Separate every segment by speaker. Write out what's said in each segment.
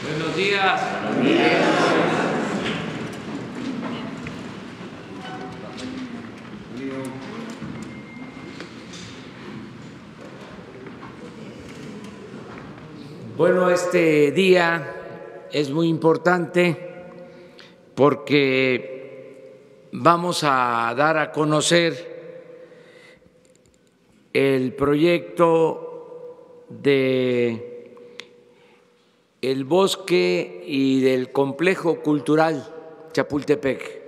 Speaker 1: Buenos días. Bueno, este día es muy importante porque vamos a dar a conocer el proyecto de el bosque y del complejo cultural Chapultepec.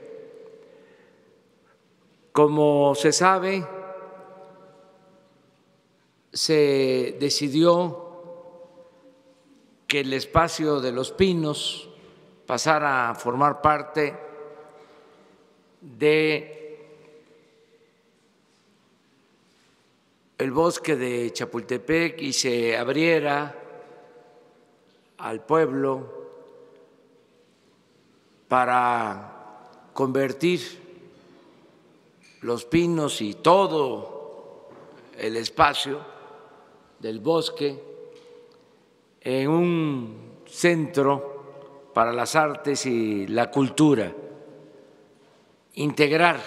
Speaker 1: Como se sabe, se decidió que el espacio de Los Pinos pasara a formar parte de el bosque de Chapultepec y se abriera al pueblo para convertir Los Pinos y todo el espacio del bosque en un centro para las artes y la cultura, integrar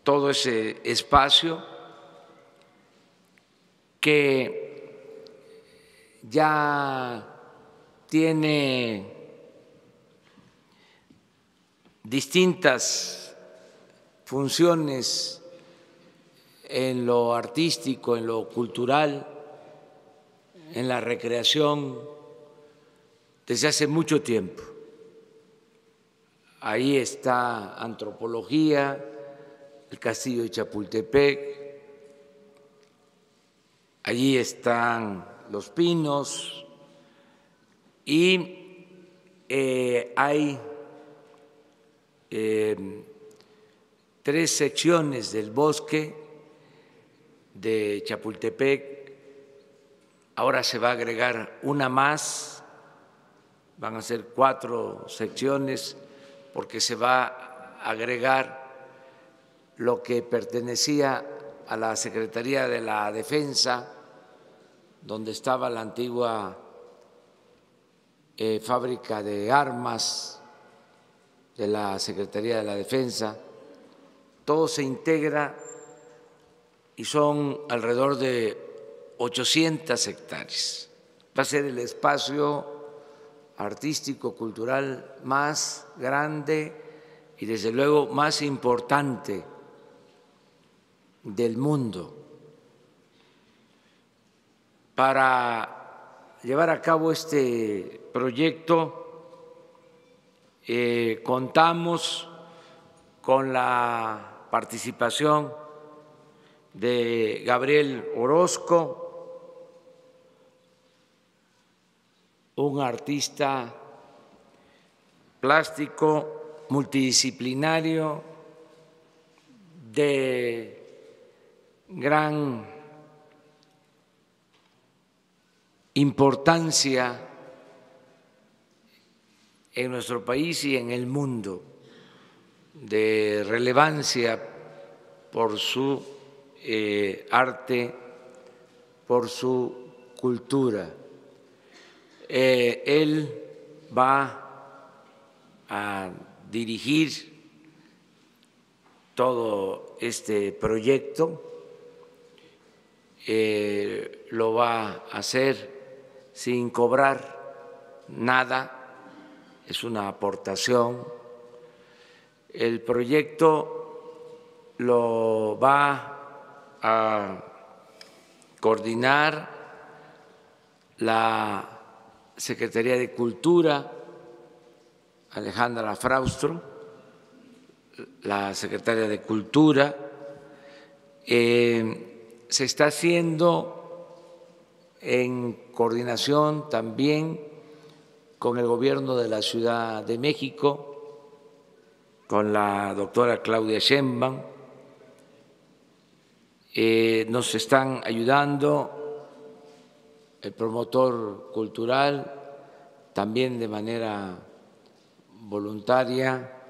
Speaker 1: todo ese espacio que ya tiene distintas funciones en lo artístico, en lo cultural, en la recreación, desde hace mucho tiempo. Ahí está antropología, el castillo de Chapultepec, allí están Los Pinos y hay 3 secciones del bosque de Chapultepec. Ahora se va a agregar una más, van a ser 4 secciones porque se va a agregar lo que pertenecía a la Secretaría de la Defensa, donde estaba la antigua fábrica de armas de la Secretaría de la Defensa. Todo se integra y son alrededor de 800 hectáreas. Va a ser el espacio artístico, cultural más grande y desde luego más importante del mundo. Para llevar a cabo este proyecto contamos con la participación de Gabriel Orozco, un artista plástico multidisciplinario de gran importancia en nuestro país y en el mundo, de relevancia por su arte, por su cultura. Él va a dirigir todo este proyecto, lo va a hacer sin cobrar nada, es una aportación. El proyecto lo va a coordinar la Secretaría de Cultura, Alejandra Fraustro, la secretaria de Cultura. Se está haciendo en coordinación también con el gobierno de la Ciudad de México, con la doctora Claudia Sheinbaum. Nos están ayudando el promotor cultural, también de manera voluntaria,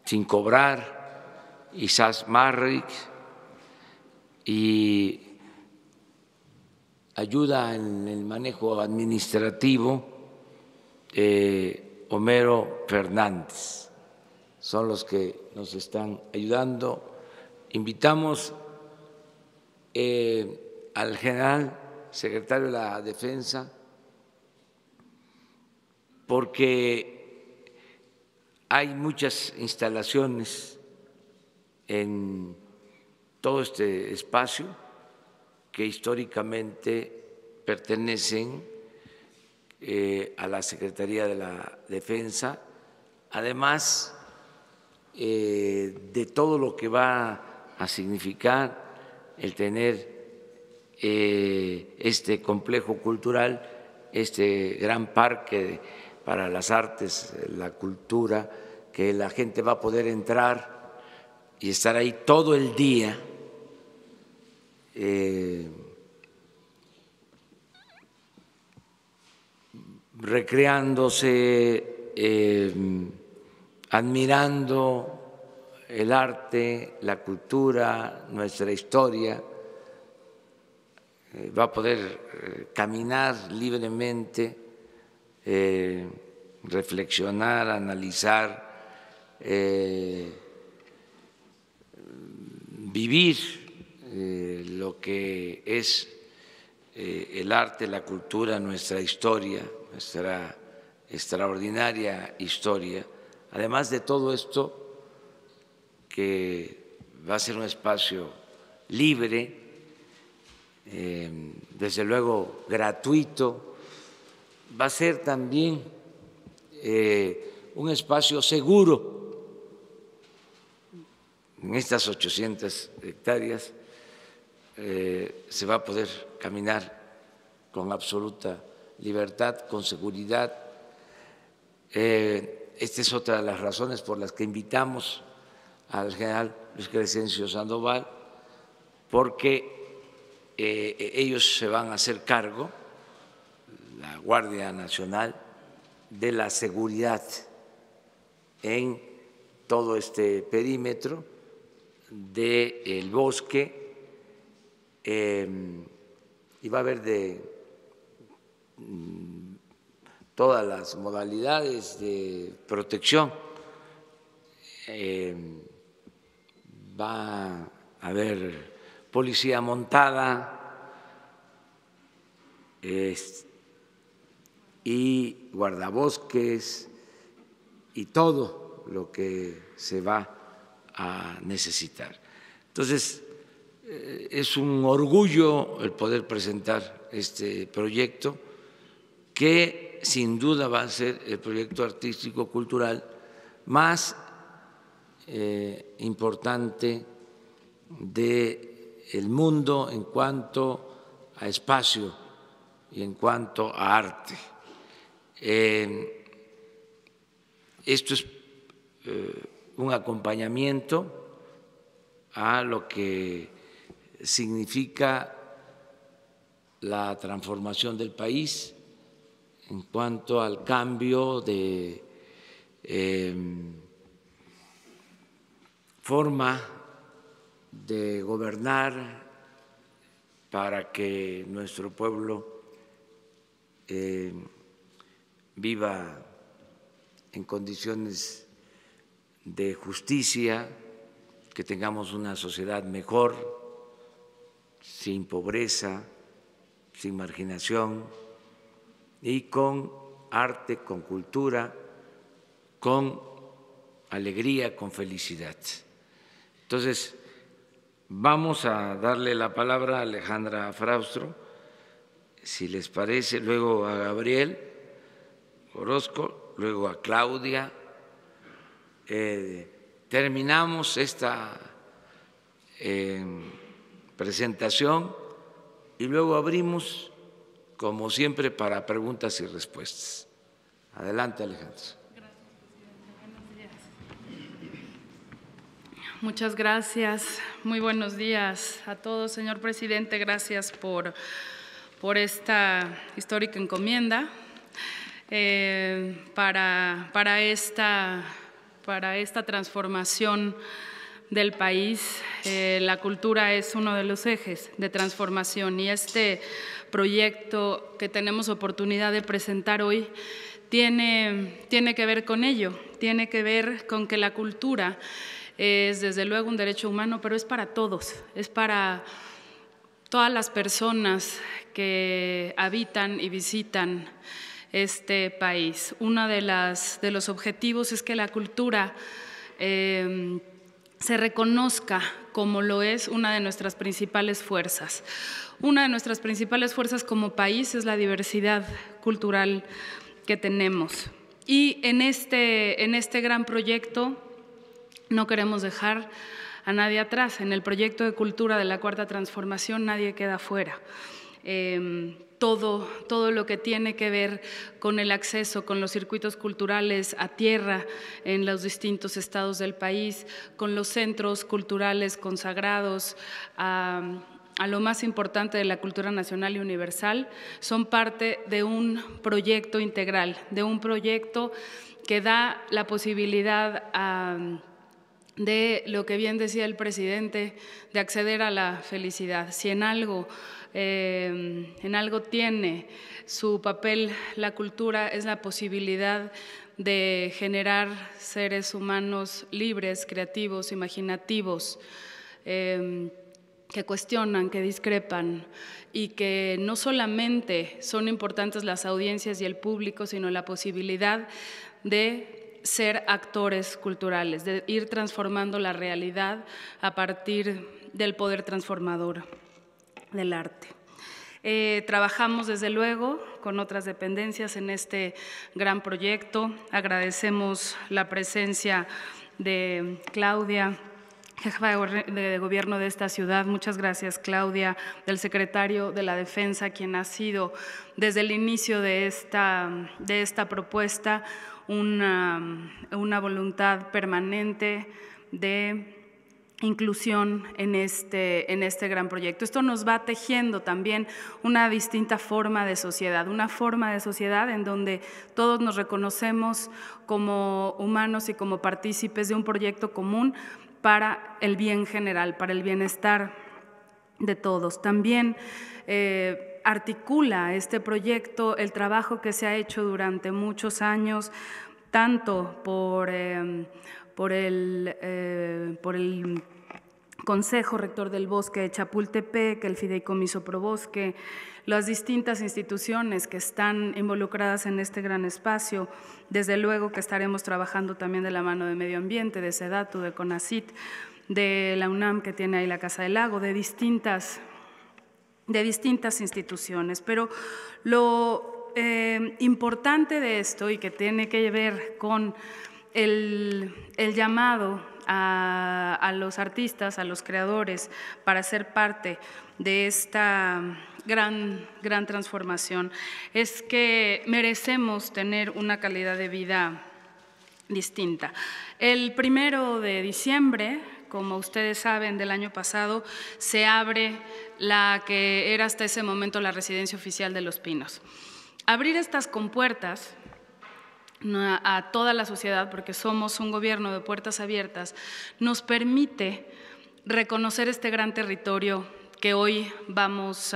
Speaker 1: sin cobrar, Isaac Marrick, y ayuda en el manejo administrativo Homero Fernández. Son los que nos están ayudando. Invitamos al general secretario de la Defensa, porque hay muchas instalaciones en todo este espacio que históricamente pertenecen a la Secretaría de la Defensa, además de todo lo que va a significar el tener este complejo cultural, este gran parque para las artes, la cultura, que la gente va a poder entrar y estar ahí todo el día recreándose, admirando el arte, la cultura, nuestra historia. Va a poder caminar libremente, reflexionar, analizar, vivir lo que es el arte, la cultura, nuestra historia, nuestra extraordinaria historia. Además de todo esto, que va a ser un espacio libre, desde luego gratuito, va a ser también un espacio seguro. En estas 800 hectáreas se va a poder caminar con absoluta libertad, con seguridad. Esta es otra de las razones por las que invitamos al general Luis Crescencio Sandoval, porque ellos se van a hacer cargo, la Guardia Nacional, de la seguridad en todo este perímetro del bosque, y va a haber de todas las modalidades de protección. Va a haber policía montada y guardabosques y todo lo que se va a necesitar. Entonces, es un orgullo el poder presentar este proyecto, que sin duda va a ser el proyecto artístico cultural más importante del mundo en cuanto a espacio y en cuanto a arte. Esto es un acompañamiento a lo que significa la transformación del país en cuanto al cambio de forma de gobernar para que nuestro pueblo viva en condiciones de justicia, que tengamos una sociedad mejor, sin pobreza, sin marginación, y con arte, con cultura, con alegría, con felicidad. Entonces, Vamos a darle la palabra a Alejandra Fraustro, si les parece, luego a Gabriel Orozco, luego a Claudia. Terminamos esta presentación y luego abrimos, como siempre, para preguntas y respuestas. Adelante, Alejandra.
Speaker 2: Gracias, presidente. Buenos días. Muchas gracias. Muy buenos días a todos, señor presidente. Gracias por esta histórica encomienda. Para esta transformación del país, la cultura es uno de los ejes de transformación y este proyecto que tenemos oportunidad de presentar hoy tiene que ver con ello, tiene que ver con que la cultura es desde luego un derecho humano, pero es para todos, es para todas las personas que habitan y visitan este país. Uno de los objetivos es que la cultura se reconozca como lo es una de nuestras principales fuerzas. Una de nuestras principales fuerzas como país es la diversidad cultural que tenemos. Y en este gran proyecto no queremos dejar a nadie atrás. En el proyecto de cultura de la Cuarta Transformación nadie queda fuera. Todo lo que tiene que ver con el acceso, con los circuitos culturales a tierra en los distintos estados del país, con los centros culturales consagrados a lo más importante de la cultura nacional y universal, son parte de un proyecto integral, de un proyecto que da la posibilidad de lo que bien decía el presidente, de acceder a la felicidad. Si en algo tiene su papel la cultura, es la posibilidad de generar seres humanos libres, creativos, imaginativos, que cuestionan, que discrepan y que no solamente son importantes las audiencias y el público, sino la posibilidad de ser actores culturales, de ir transformando la realidad a partir del poder transformador del arte. Trabajamos desde luego con otras dependencias en este gran proyecto. Agradecemos la presencia de Claudia, jefa de gobierno de esta ciudad. Muchas gracias, Claudia, del secretario de la Defensa, quien ha sido desde el inicio de esta propuesta una voluntad permanente de inclusión en este gran proyecto. Esto nos va tejiendo también una distinta forma de sociedad, una forma de sociedad en donde todos nos reconocemos como humanos y como partícipes de un proyecto común para el bien general, para el bienestar de todos. También articula este proyecto el trabajo que se ha hecho durante muchos años, tanto por el Consejo Rector del Bosque de Chapultepec, el Fideicomiso Probosque, las distintas instituciones que están involucradas en este gran espacio. Desde luego que estaremos trabajando también de la mano de Medio Ambiente, de SEDATU, de CONACYT, de la UNAM, que tiene ahí la Casa del Lago, de distintas instituciones. Pero lo importante de esto, y que tiene que ver con el llamado a los artistas, a los creadores, para ser parte de esta gran transformación, es que merecemos tener una calidad de vida distinta. El 1 de diciembre, como ustedes saben, del año pasado, se abre la que era hasta ese momento la residencia oficial de Los Pinos. Abrir estas compuertas a toda la sociedad, porque somos un gobierno de puertas abiertas, nos permite reconocer este gran territorio que hoy vamos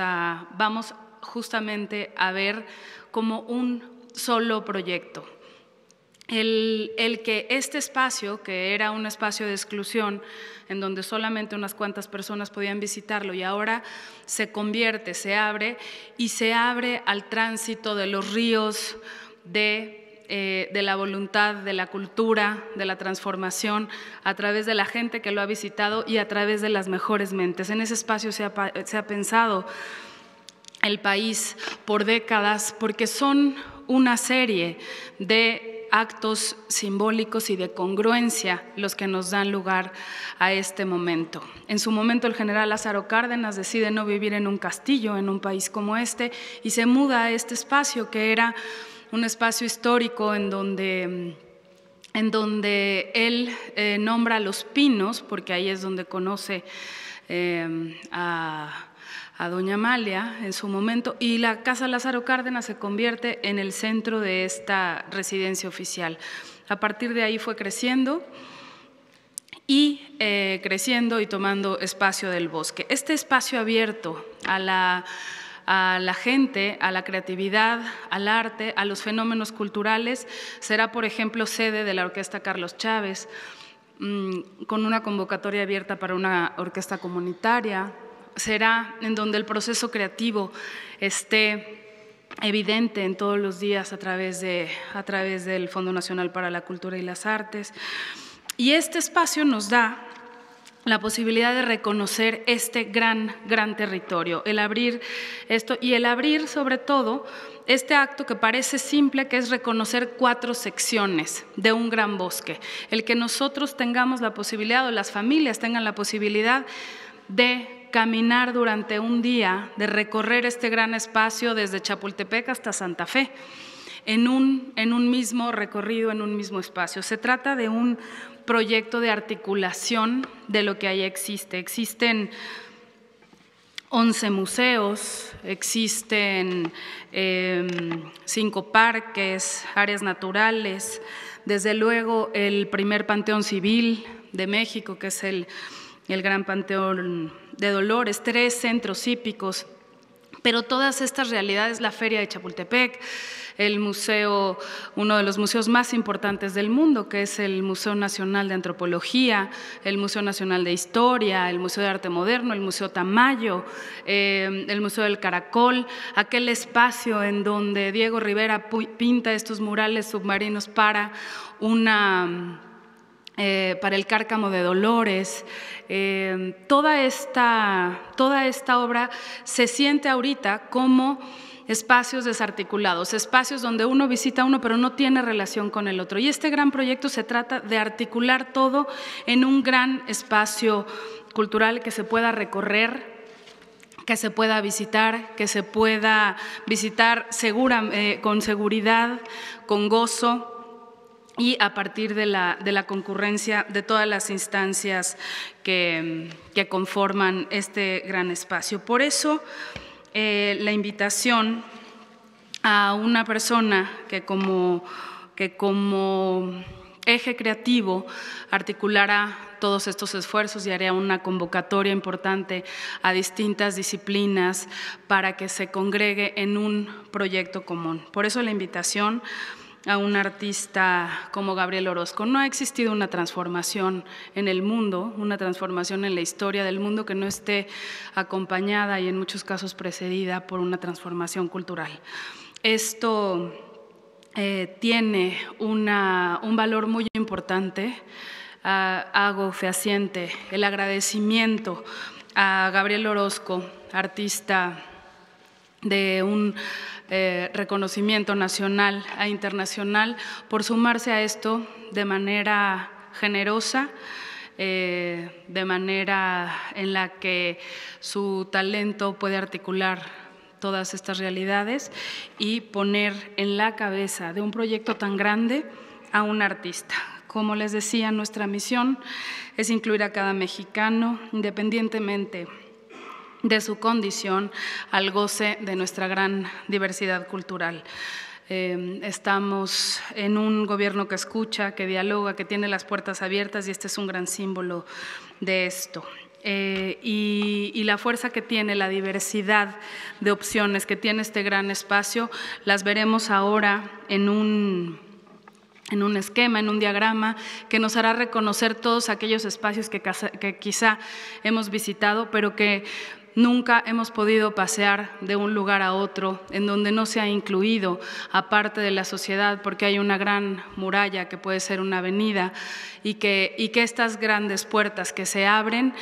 Speaker 2: justamente a ver como un solo proyecto. El que este espacio, que era un espacio de exclusión, en donde solamente unas cuantas personas podían visitarlo, y ahora se convierte, se abre al tránsito de los ríos de de la voluntad, de la cultura, de la transformación, a través de la gente que lo ha visitado y a través de las mejores mentes. En ese espacio se ha pensado el país por décadas, porque son una serie de actos simbólicos y de congruencia los que nos dan lugar a este momento. En su momento el general Lázaro Cárdenas decide no vivir en un castillo, en un país como este, y se muda a este espacio que era un espacio histórico en donde él nombra Los Pinos, porque ahí es donde conoce a doña Amalia en su momento, y la Casa Lázaro Cárdenas se convierte en el centro de esta residencia oficial. A partir de ahí fue creciendo y tomando espacio del bosque. Este espacio abierto a la gente, a la creatividad, al arte, a los fenómenos culturales, será, por ejemplo, sede de la Orquesta Carlos Chávez, con una convocatoria abierta para una orquesta comunitaria. Será en donde el proceso creativo esté evidente en todos los días a través del Fondo Nacional para la Cultura y las Artes. Y este espacio nos da la posibilidad de reconocer este gran territorio, el abrir esto y el abrir sobre todo este acto que parece simple, que es reconocer 4 secciones de un gran bosque, el que nosotros tengamos la posibilidad o las familias tengan la posibilidad de caminar durante un día, de recorrer este gran espacio desde Chapultepec hasta Santa Fe, en un mismo recorrido, en un mismo espacio. Se trata de un proyecto de articulación de lo que ahí existe. Existen 11 museos, existen 5 parques, áreas naturales, desde luego el primer panteón civil de México, que es el Gran Panteón de Dolores, 3 centros hípicos, pero todas estas realidades, la Feria de Chapultepec, el museo, uno de los museos más importantes del mundo, que es el Museo Nacional de Antropología, el Museo Nacional de Historia, el Museo de Arte Moderno, el Museo Tamayo, el Museo del Caracol, aquel espacio en donde Diego Rivera pinta estos murales submarinos para el Cárcamo de Dolores. Toda esta obra se siente ahorita como espacios desarticulados, espacios donde uno visita uno pero no tiene relación con el otro. Y este gran proyecto se trata de articular todo en un gran espacio cultural que se pueda recorrer, que se pueda visitar, con seguridad, con gozo, y a partir de la concurrencia de todas las instancias que conforman este gran espacio. Por eso, la invitación a una persona que como eje creativo articulará todos estos esfuerzos y hará una convocatoria importante a distintas disciplinas para que se congregue en un proyecto común. Por eso la invitación a un artista como Gabriel Orozco. No ha existido una transformación en el mundo, una transformación en la historia del mundo que no esté acompañada y en muchos casos precedida por una transformación cultural. Esto tiene un valor muy importante. Hago fehaciente el agradecimiento a Gabriel Orozco, artista de un reconocimiento nacional e internacional, por sumarse a esto de manera generosa, de manera en la que su talento puede articular todas estas realidades y poner en la cabeza de un proyecto tan grande a un artista. Como les decía, nuestra misión es incluir a cada mexicano, independientemente de su condición, al goce de nuestra gran diversidad cultural. Estamos en un gobierno que escucha, que dialoga, que tiene las puertas abiertas, y este es un gran símbolo de esto. Y la fuerza que tiene, la diversidad de opciones que tiene este gran espacio, las veremos ahora en un esquema, en un diagrama que nos hará reconocer todos aquellos espacios que quizá hemos visitado, pero que nunca hemos podido pasear de un lugar a otro, en donde no se ha incluido a parte de la sociedad, porque hay una gran muralla que puede ser una avenida, y que estas grandes puertas que se abren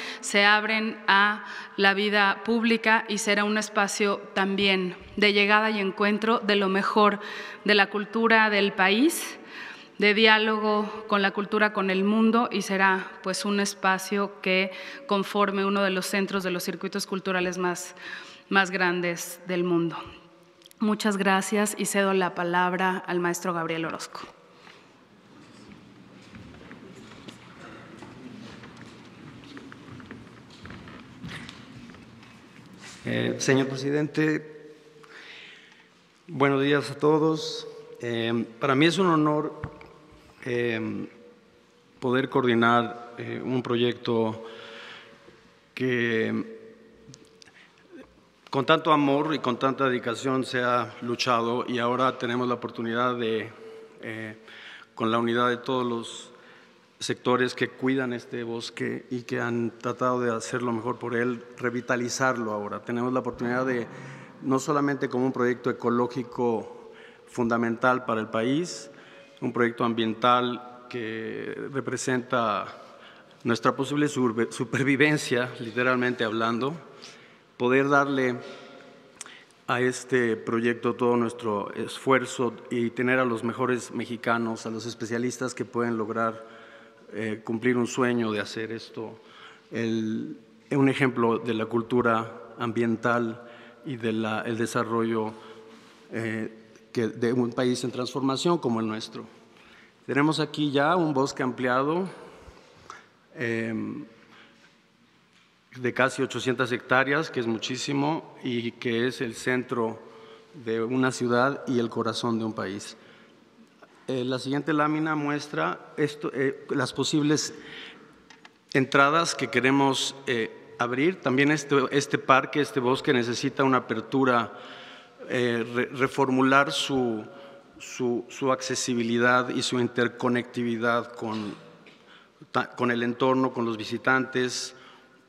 Speaker 2: a la vida pública y será un espacio también de llegada y encuentro de lo mejor de la cultura del país, de diálogo con la cultura, con el mundo, y será pues un espacio que conforme uno de los centros de los circuitos culturales más grandes del mundo. Muchas gracias y cedo la palabra al maestro Gabriel Orozco.
Speaker 3: Señor presidente, buenos días a todos. Para mí es un honor poder coordinar un proyecto que con tanto amor y con tanta dedicación se ha luchado, y ahora tenemos la oportunidad de, con la unidad de todos los sectores que cuidan este bosque y que han tratado de hacer lo mejor por él, revitalizarlo ahora. Tenemos la oportunidad de, no solamente como un proyecto ecológico fundamental para el país, un proyecto ambiental que representa nuestra posible supervivencia, literalmente hablando, poder darle a este proyecto todo nuestro esfuerzo y tener a los mejores mexicanos, a los especialistas que pueden lograr cumplir un sueño de hacer esto, un ejemplo de la cultura ambiental y del desarrollo de un país en transformación como el nuestro. Tenemos aquí ya un bosque ampliado de casi 800 hectáreas, que es muchísimo y que es el centro de una ciudad y el corazón de un país. La siguiente lámina muestra las posibles entradas que queremos abrir. También este parque, este bosque necesita una apertura, reformular su accesibilidad y su interconectividad con el entorno, con los visitantes,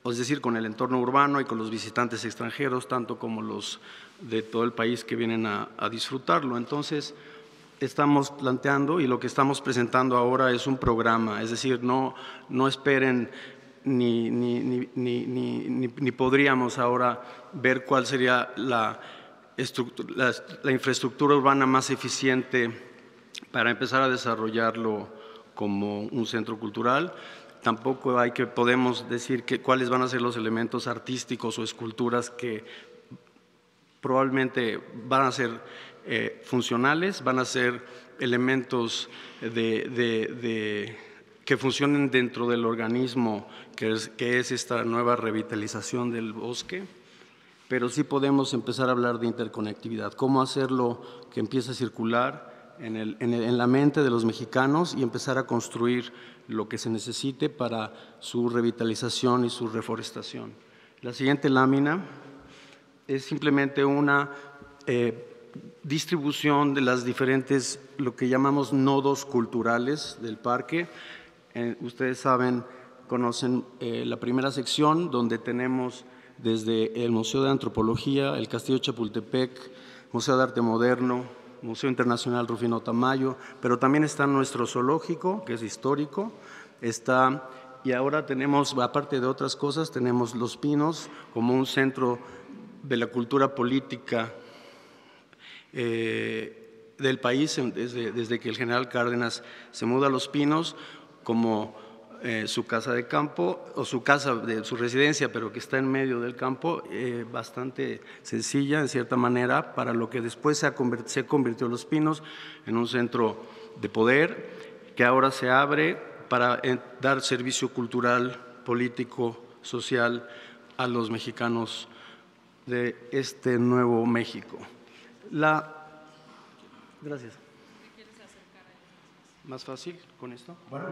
Speaker 3: es decir, con el entorno urbano y con los visitantes extranjeros, tanto como los de todo el país que vienen a disfrutarlo. Entonces, estamos planteando y lo que estamos presentando ahora es un programa, es decir, no esperen ni podríamos ahora ver cuál sería la infraestructura urbana más eficiente para empezar a desarrollarlo como un centro cultural. Tampoco podemos decir cuáles van a ser los elementos artísticos o esculturas que probablemente van a ser funcionales, van a ser elementos que funcionen dentro del organismo que es esta nueva revitalización del bosque, pero sí podemos empezar a hablar de interconectividad, cómo hacerlo que empiece a circular en la mente de los mexicanos y empezar a construir lo que se necesite para su revitalización y su reforestación. La siguiente lámina es simplemente una distribución de las diferentes, lo que llamamos nodos culturales del parque. Ustedes saben, conocen la primera sección, donde tenemos desde el Museo de Antropología, el Castillo de Chapultepec, Museo de Arte Moderno, Museo Internacional Rufino Tamayo, pero también está nuestro zoológico, que es histórico, y ahora tenemos, aparte de otras cosas, tenemos Los Pinos como un centro de la cultura política del país, desde que el general Cárdenas se muda a Los Pinos como su casa de campo, o su residencia, pero que está en medio del campo, bastante sencilla en cierta manera, para lo que después se convirtió Los Pinos en un centro de poder, que ahora se abre para dar servicio cultural, político, social a los mexicanos de este nuevo México. Gracias. ¿Más fácil con esto? Bueno.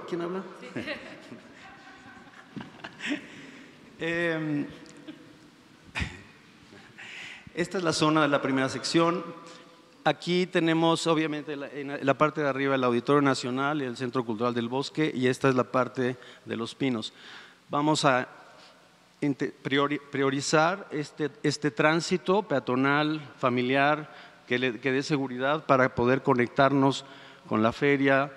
Speaker 3: ¿Quién habla? Sí. Esta es la zona de la primera sección. Aquí tenemos, obviamente, en la parte de arriba el Auditorio Nacional y el Centro Cultural del Bosque, y esta es la parte de Los Pinos. Vamos a priorizar este tránsito peatonal, familiar, que dé seguridad para poder conectarnos con la feria,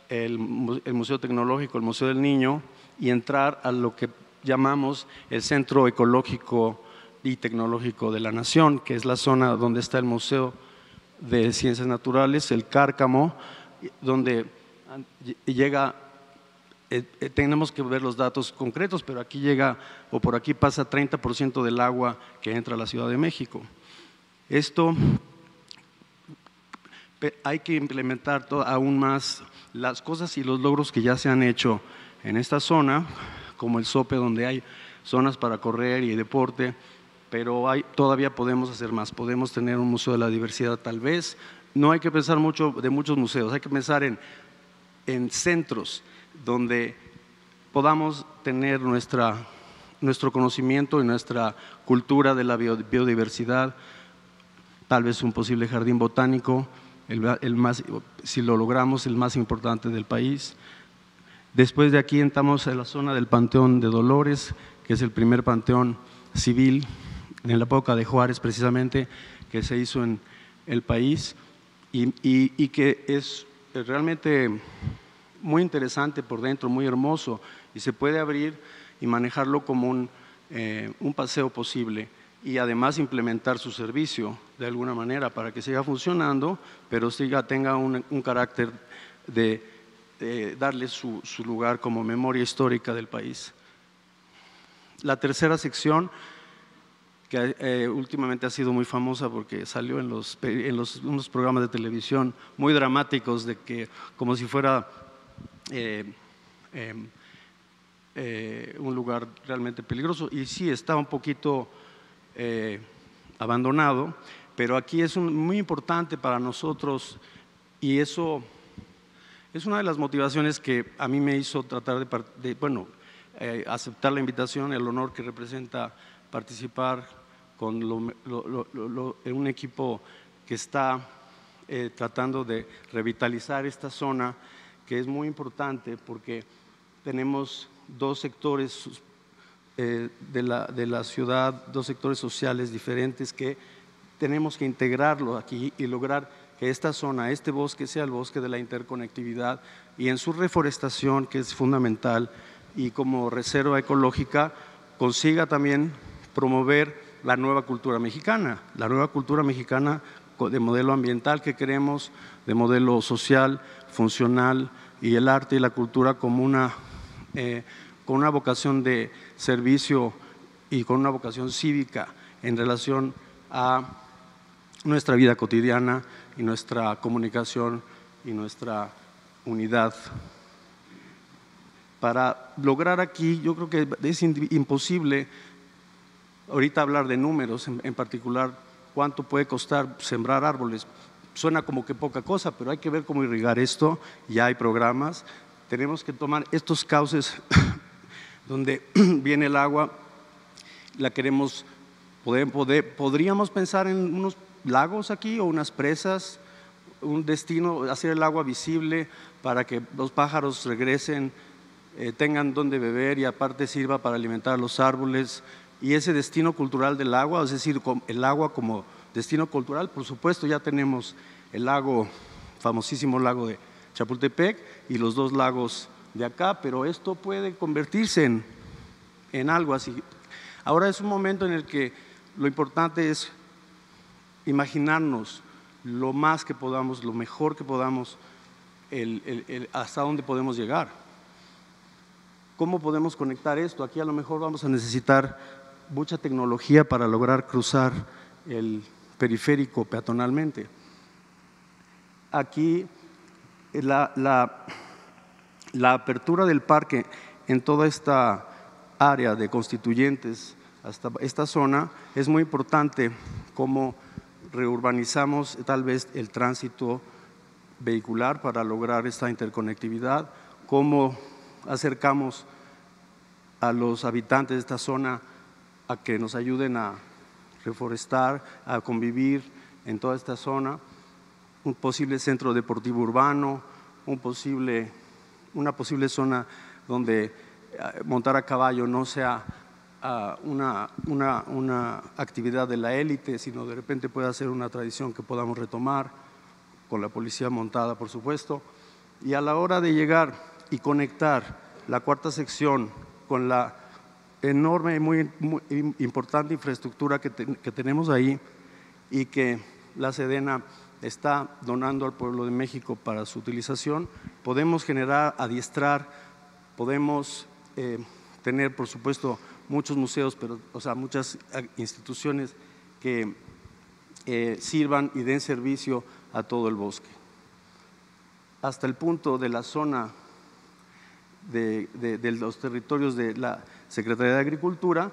Speaker 3: el Museo Tecnológico, el Museo del Niño, y entrar a lo que llamamos el Centro Ecológico y Tecnológico de la Nación, que es la zona donde está el Museo de Ciencias Naturales, el Cárcamo, donde llega, tenemos que ver los datos concretos, pero aquí llega, o por aquí pasa 30% del agua que entra a la Ciudad de México. Esto hay que implementar aún más las cosas y los logros que ya se han hecho en esta zona, como el Zope, donde hay zonas para correr y deporte, pero todavía podemos hacer más. Podemos tener un museo de la diversidad tal vez. No hay que pensar mucho de muchos museos, hay que pensar en centros donde podamos tener nuestro conocimiento y nuestra cultura de la biodiversidad, tal vez un posible jardín botánico, si lo logramos, el más importante del país. Después de aquí entramos en la zona del Panteón de Dolores, que es el primer panteón civil en la época de Juárez precisamente, que se hizo en el país y que es realmente muy interesante por dentro, muy hermoso, y se puede abrir y manejarlo como un paseo posible, y además implementar su servicio de alguna manera para que siga funcionando, pero tenga un carácter de darle su lugar como memoria histórica del país. La tercera sección, que últimamente ha sido muy famosa porque salió en unos programas de televisión muy dramáticos, de que como si fuera un lugar realmente peligroso, y sí está un poquito abandonado, pero aquí es muy importante para nosotros, y eso es una de las motivaciones que a mí me hizo tratar aceptar la invitación, el honor que representa participar con un equipo que está tratando de revitalizar esta zona, que es muy importante porque tenemos dos sectores de la ciudad, dos sectores sociales diferentes que tenemos que integrarlo aquí y lograr que esta zona, este bosque, sea el bosque de la interconectividad, y en su reforestación, que es fundamental, y como reserva ecológica, consiga también promover la nueva cultura mexicana de modelo ambiental que queremos, de modelo social, funcional, y el arte y la cultura como con una vocación de servicio y con una vocación cívica en relación a nuestra vida cotidiana y nuestra comunicación y nuestra unidad. Para lograr aquí, yo creo que es imposible ahorita hablar de números, en particular cuánto puede costar sembrar árboles. Suena como que poca cosa, pero hay que ver cómo irrigar esto. Ya hay programas. Tenemos que tomar estos cauces donde viene el agua, podríamos pensar en unos lagos aquí o unas presas, un destino, hacer el agua visible para que los pájaros regresen, tengan donde beber y aparte sirva para alimentar a los árboles. Y ese destino cultural del agua, es decir, el agua como destino cultural, por supuesto ya tenemos el lago, famosísimo lago de Chapultepec y los dos lagos de acá, pero esto puede convertirse en algo así. Ahora es un momento en el que lo importante es imaginarnos lo más que podamos, lo mejor que podamos, hasta dónde podemos llegar. ¿Cómo podemos conectar esto? Aquí a lo mejor vamos a necesitar mucha tecnología para lograr cruzar el periférico peatonalmente. Aquí la apertura del parque en toda esta área de Constituyentes hasta esta zona es muy importante, como reurbanizamos tal vez el tránsito vehicular para lograr esta interconectividad, cómo acercamos a los habitantes de esta zona a que nos ayuden a reforestar, a convivir en toda esta zona, un posible centro deportivo urbano, una posible zona donde montar a caballo no sea una actividad de la élite, sino de repente pueda ser una tradición que podamos retomar con la policía montada, por supuesto. Y a la hora de llegar y conectar la cuarta sección con la enorme y muy importante infraestructura que tenemos ahí y que la Sedena está donando al pueblo de México para su utilización, podemos generar, adiestrar, podemos tener, por supuesto, muchos museos, pero, muchas instituciones que sirvan y den servicio a todo el bosque. Hasta el punto de la zona de los territorios de la Secretaría de Agricultura,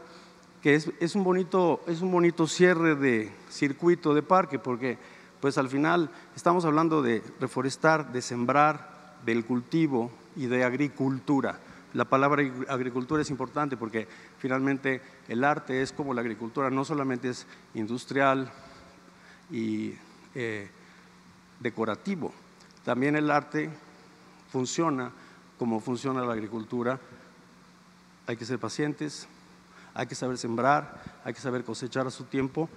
Speaker 3: que es un bonito cierre de circuito de parque, porque pues al final estamos hablando de reforestar, de sembrar, del cultivo y de agricultura. La palabra agricultura es importante porque finalmente el arte es como la agricultura, no solamente es industrial y decorativo, también el arte funciona como funciona la agricultura. Hay que ser pacientes, hay que saber sembrar, hay que saber cosechar a su tiempo,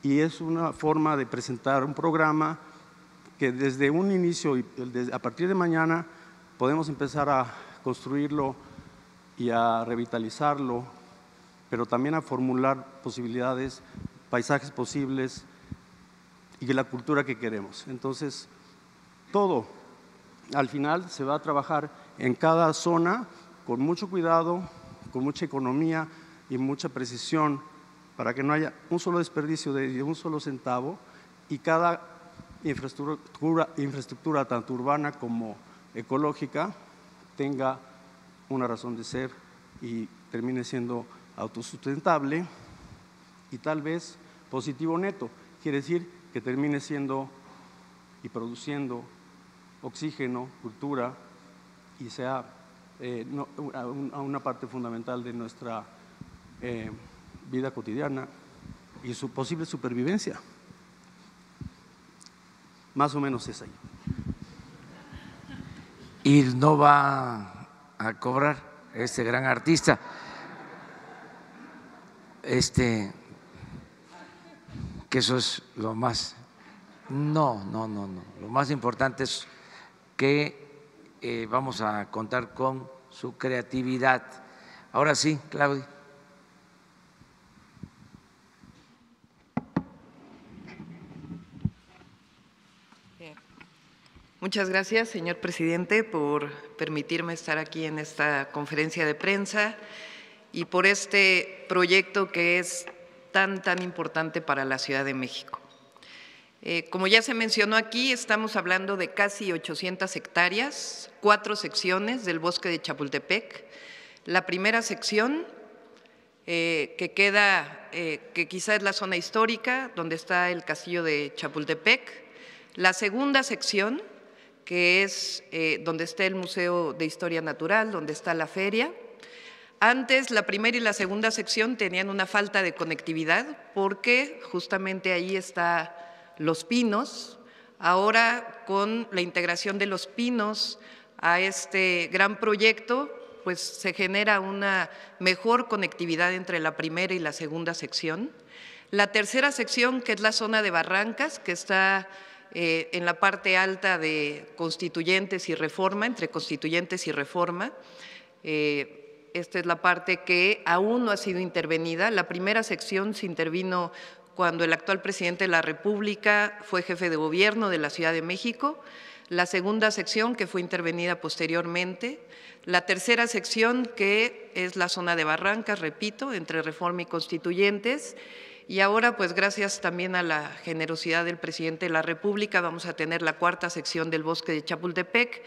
Speaker 3: y es una forma de presentar un programa que desde un inicio y a partir de mañana podemos empezar a construirlo y a revitalizarlo, pero también a formular posibilidades, paisajes posibles y la cultura que queremos. Entonces, todo al final se va a trabajar en cada zona con mucho cuidado, con mucha economía y mucha precisión, para que no haya un solo desperdicio de un solo centavo, y cada infraestructura tanto urbana como ecológica tenga una razón de ser y termine siendo autosustentable y tal vez positivo neto. Quiere decir que termine siendo y produciendo oxígeno, cultura, y sea una parte fundamental de nuestra vida cotidiana y su posible supervivencia. Más o menos es ahí.
Speaker 1: Y no va a cobrar este gran artista. Que eso es lo más… No. Lo más importante es que vamos a contar con su creatividad. Ahora sí, Claudia.
Speaker 4: Muchas gracias, señor presidente, por permitirme estar aquí en esta conferencia de prensa y por este proyecto que es tan importante para la Ciudad de México. Como ya se mencionó aquí, estamos hablando de casi 800 hectáreas, 4 secciones del bosque de Chapultepec. La primera sección, que quizá es la zona histórica, donde está el castillo de Chapultepec. La segunda sección, que es donde está el Museo de Historia Natural, donde está la feria. Antes, la primera y la segunda sección tenían una falta de conectividad porque justamente ahí está Los Pinos. Ahora, con la integración de Los Pinos a este gran proyecto, pues se genera una mejor conectividad entre la primera y la segunda sección. La tercera sección, que es la zona de Barrancas, que está en la parte alta de Constituyentes y Reforma, entre Constituyentes y Reforma. Esta es la parte que aún no ha sido intervenida. La primera sección se intervino cuando el actual presidente de la República fue jefe de gobierno de la Ciudad de México. La segunda sección, que fue intervenida posteriormente. La tercera sección, que es la zona de Barrancas, repito, entre Reforma y Constituyentes. Y ahora, pues gracias también a la generosidad del presidente de la República, vamos a tener la cuarta sección del bosque de Chapultepec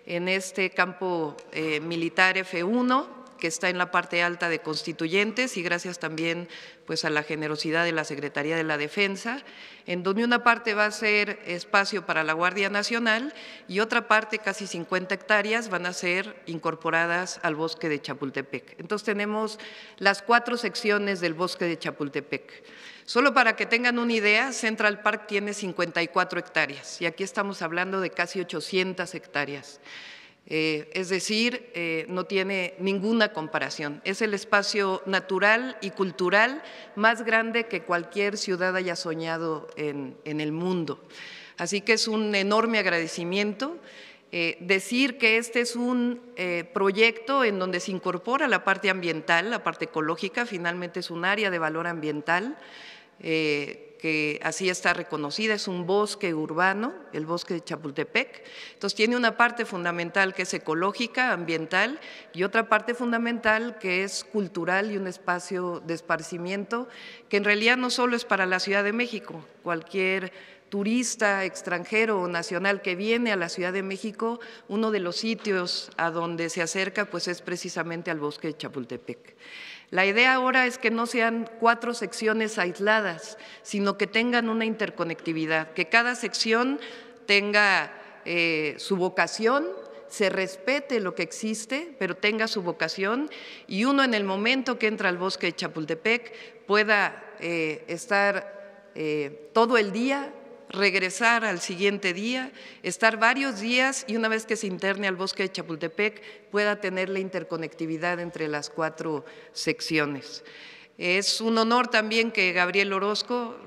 Speaker 4: en este campo militar F1, que está en la parte alta de Constituyentes, y gracias también pues a la generosidad de la Secretaría de la Defensa, en donde una parte va a ser espacio para la Guardia Nacional y otra parte, casi 50 hectáreas, van a ser incorporadas al bosque de Chapultepec. Entonces tenemos las 4 secciones del bosque de Chapultepec. Solo para que tengan una idea, Central Park tiene 54 hectáreas y aquí estamos hablando de casi 800 hectáreas. Es decir, no tiene ninguna comparación. Es el espacio natural y cultural más grande que cualquier ciudad haya soñado en el mundo. Así que es un enorme agradecimiento. Decir que este es un proyecto en donde se incorpora la parte ambiental, la parte ecológica, finalmente es un área de valor ambiental, que así está reconocida, es un bosque urbano, el bosque de Chapultepec. Entonces tiene una parte fundamental que es ecológica, ambiental, y otra parte fundamental que es cultural y un espacio de esparcimiento que en realidad no solo es para la Ciudad de México, cualquier turista extranjero o nacional que viene a la Ciudad de México, uno de los sitios a donde se acerca pues es precisamente al bosque de Chapultepec. La idea ahora es que no sean 4 secciones aisladas, sino que tengan una interconectividad, que cada sección tenga su vocación, se respete lo que existe, pero tenga su vocación, y uno en el momento que entra al bosque de Chapultepec pueda estar todo el día, regresar al siguiente día, estar varios días y una vez que se interne al bosque de Chapultepec pueda tener la interconectividad entre las 4 secciones. Es un honor también que Gabriel Orozco,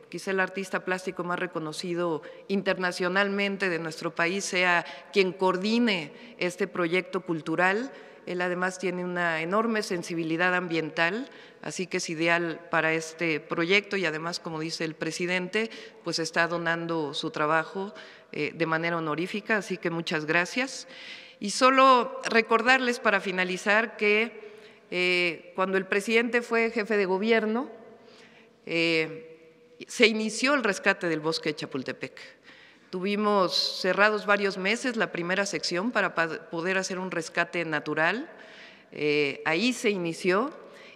Speaker 4: quizá el artista plástico más reconocido internacionalmente de nuestro país, sea quien coordine este proyecto cultural. Él además tiene una enorme sensibilidad ambiental, así que es ideal para este proyecto y además, como dice el presidente, pues está donando su trabajo de manera honorífica, así que muchas gracias. Y solo recordarles para finalizar que cuando el presidente fue jefe de gobierno, se inició el rescate del bosque de Chapultepec. Tuvimos cerrados varios meses la primera sección para poder hacer un rescate natural, ahí se inició,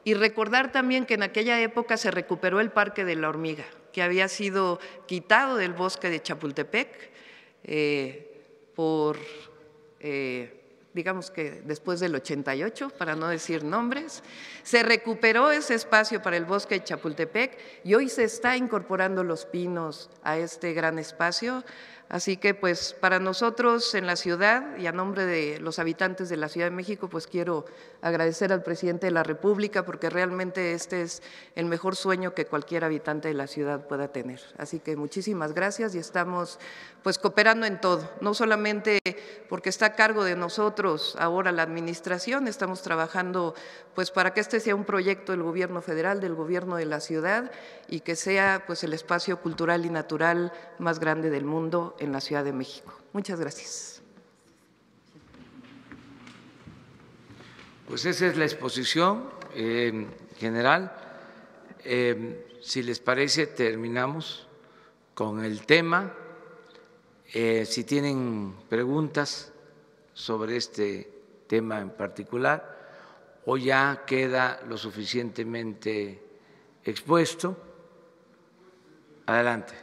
Speaker 4: y recordar también que en aquella época se recuperó el Parque de la Hormiga, que había sido quitado del bosque de Chapultepec por, digamos que después del 88, para no decir nombres, se recuperó ese espacio para el bosque de Chapultepec y hoy se está incorporando Los Pinos a este gran espacio. Así que pues para nosotros en la ciudad y a nombre de los habitantes de la Ciudad de México pues quiero agradecer al presidente de la República porque realmente este es el mejor sueño que cualquier habitante de la ciudad pueda tener. Así que muchísimas gracias y estamos pues cooperando en todo, no solamente porque está a cargo de nosotros ahora la administración, estamos trabajando pues para que este sea un proyecto del gobierno federal, del gobierno de la ciudad y que sea pues el espacio cultural y natural más grande del mundo en la Ciudad de México. Muchas gracias.
Speaker 1: Pues esa es la exposición general. Si les parece, terminamos con el tema. Si tienen preguntas sobre este tema en particular o ya queda lo suficientemente expuesto, adelante.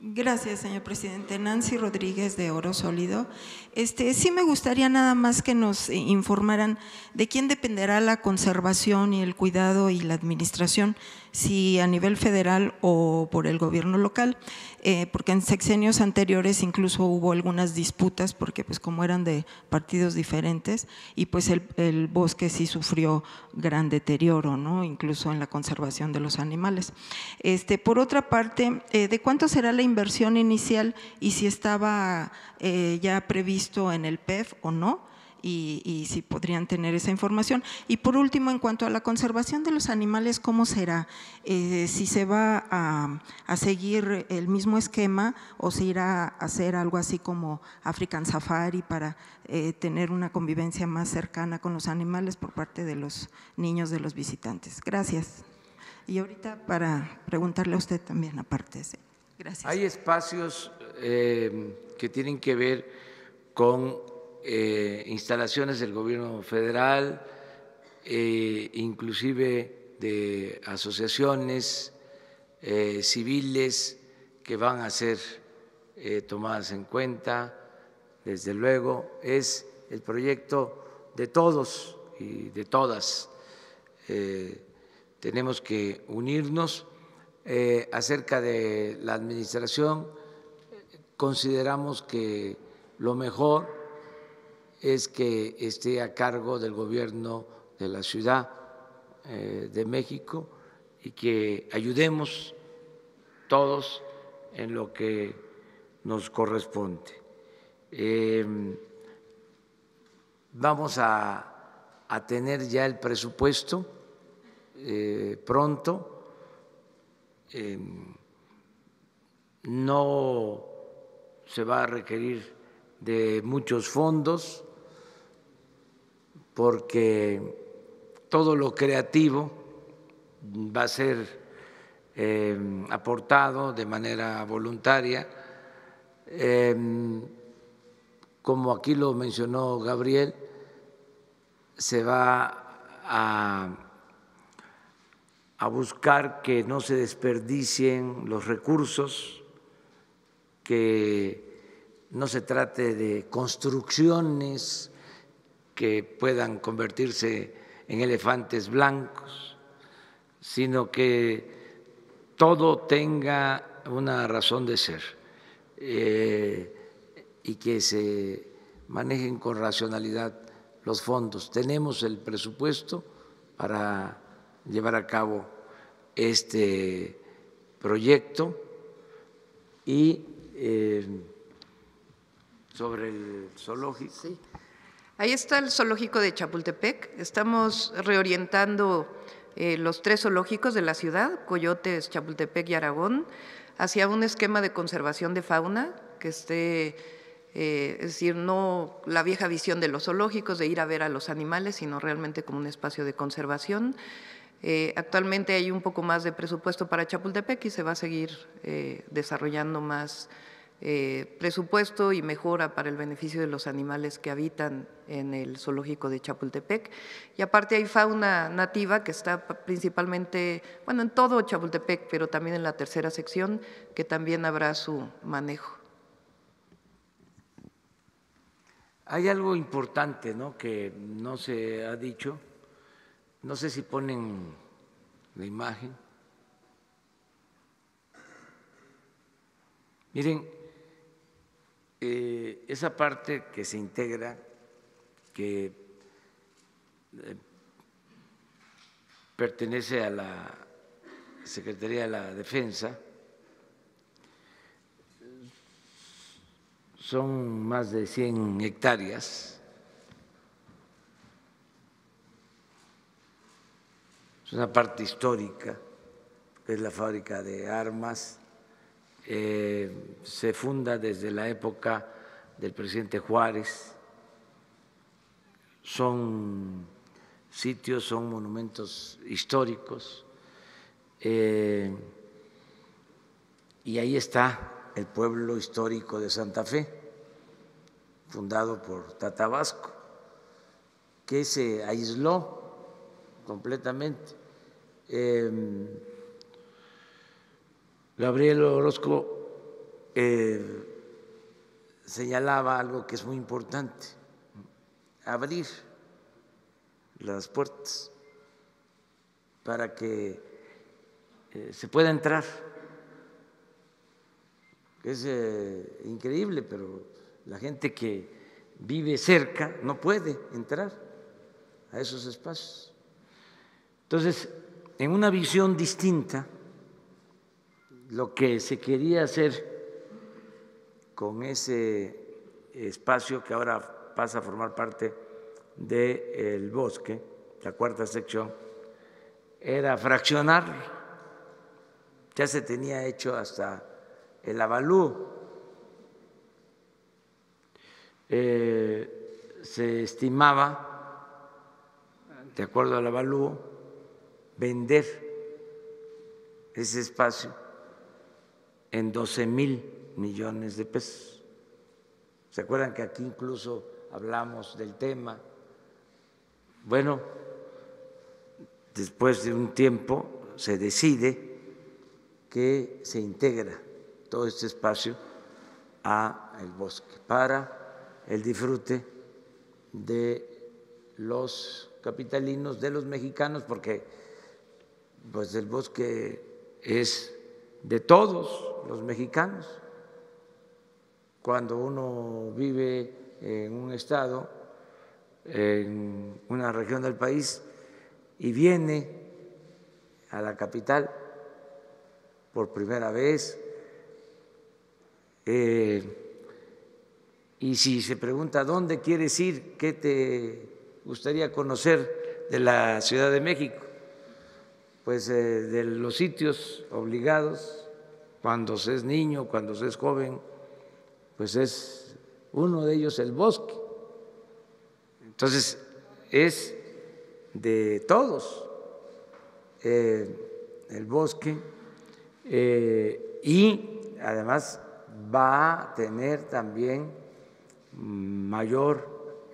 Speaker 5: Gracias, señor presidente. Nancy Rodríguez, de Oro Sólido. Sí me gustaría nada más que nos informaran de quién dependerá la conservación y el cuidado y la administración, si a nivel federal o por el gobierno local, porque en sexenios anteriores incluso hubo algunas disputas porque pues como eran de partidos diferentes y pues el bosque sí sufrió gran deterioro, ¿no? Incluso en la conservación de los animales. Por otra parte, ¿de cuánto será la inversión inicial y si estaba ya previsto en el PEF o no? Y si podrían tener esa información. Y por último, en cuanto a la conservación de los animales, ¿cómo será? Si se va a seguir el mismo esquema o se irá a hacer algo así como African Safari para tener una convivencia más cercana con los animales por parte de los niños de los visitantes. Gracias. Y ahorita para preguntarle a usted también aparte. ¿Sí? Gracias.
Speaker 1: Hay espacios que tienen que ver con instalaciones del gobierno federal, inclusive de asociaciones civiles que van a ser tomadas en cuenta. Desde luego es el proyecto de todos y de todas. Tenemos que unirnos. Acerca de la administración, consideramos que lo mejor es que esté a cargo del gobierno de la Ciudad de México y que ayudemos todos en lo que nos corresponde. Vamos a tener ya el presupuesto pronto. No se va a requerir de muchos fondos porque todo lo creativo va a ser aportado de manera voluntaria. Como aquí lo mencionó Gabriel, se va a buscar que no se desperdicien los recursos, que no se trate de construcciones que puedan convertirse en elefantes blancos, sino que todo tenga una razón de ser y que se manejen con racionalidad los fondos. Tenemos el presupuesto para llevar a cabo este proyecto y sobre el zoológico.
Speaker 4: Sí. Ahí está el zoológico de Chapultepec. Estamos reorientando los 3 zoológicos de la ciudad, Coyotes, Chapultepec y Aragón, hacia un esquema de conservación de fauna que esté, es decir, no la vieja visión de los zoológicos de ir a ver a los animales, sino realmente como un espacio de conservación. Actualmente hay un poco más de presupuesto para Chapultepec y se va a seguir desarrollando más presupuesto y mejora para el beneficio de los animales que habitan en el zoológico de Chapultepec. Y aparte hay fauna nativa que está principalmente, bueno, en todo Chapultepec, pero también en la tercera sección, que también habrá su manejo.
Speaker 1: Hay algo importante, ¿no?, que no se ha dicho. No sé si ponen la imagen. Miren, esa parte que se integra, que pertenece a la Secretaría de la Defensa, son más de 100 hectáreas. Es una parte histórica, que es la fábrica de armas. Se funda desde la época del presidente Juárez. Son sitios, son monumentos históricos. Y ahí está el pueblo histórico de Santa Fe, fundado por Tatabasco, que se aisló completamente. Gabriel Orozco señalaba algo que es muy importante: abrir las puertas para que se pueda entrar. Es increíble, pero la gente que vive cerca no puede entrar a esos espacios. Entonces, en una visión distinta, lo que se quería hacer con ese espacio que ahora pasa a formar parte del bosque, la cuarta sección, era fraccionarlo. Ya se tenía hecho hasta el avalúo. Se estimaba, de acuerdo al avalúo, vender ese espacio en 12,000 millones de pesos. ¿Se acuerdan que aquí incluso hablamos del tema? Bueno, después de un tiempo se decide que se integra todo este espacio al bosque para el disfrute de los capitalinos, de los mexicanos, porque pues el bosque es de todos los mexicanos. cuando uno vive en un estado, en una región del país, y viene a la capital por primera vez, y si se pregunta ¿dónde quieres ir? ¿Qué te gustaría conocer de la Ciudad de México? Pues de los sitios obligados, cuando se es niño, cuando se es joven, pues es uno de ellos el bosque. Entonces, es de todos el bosque, y además va a tener también mayor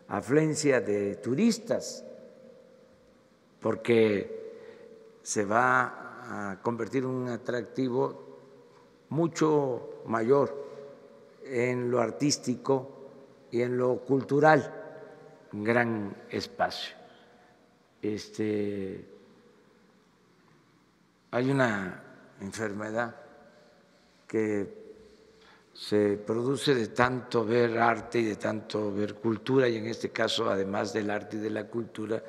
Speaker 1: afluencia de turistas, porque se va a convertir en un atractivo mucho mayor en lo artístico y en lo cultural, un gran espacio. Hay una enfermedad que se produce de tanto ver arte y de tanto ver cultura, y en este caso, además del arte y de la cultura,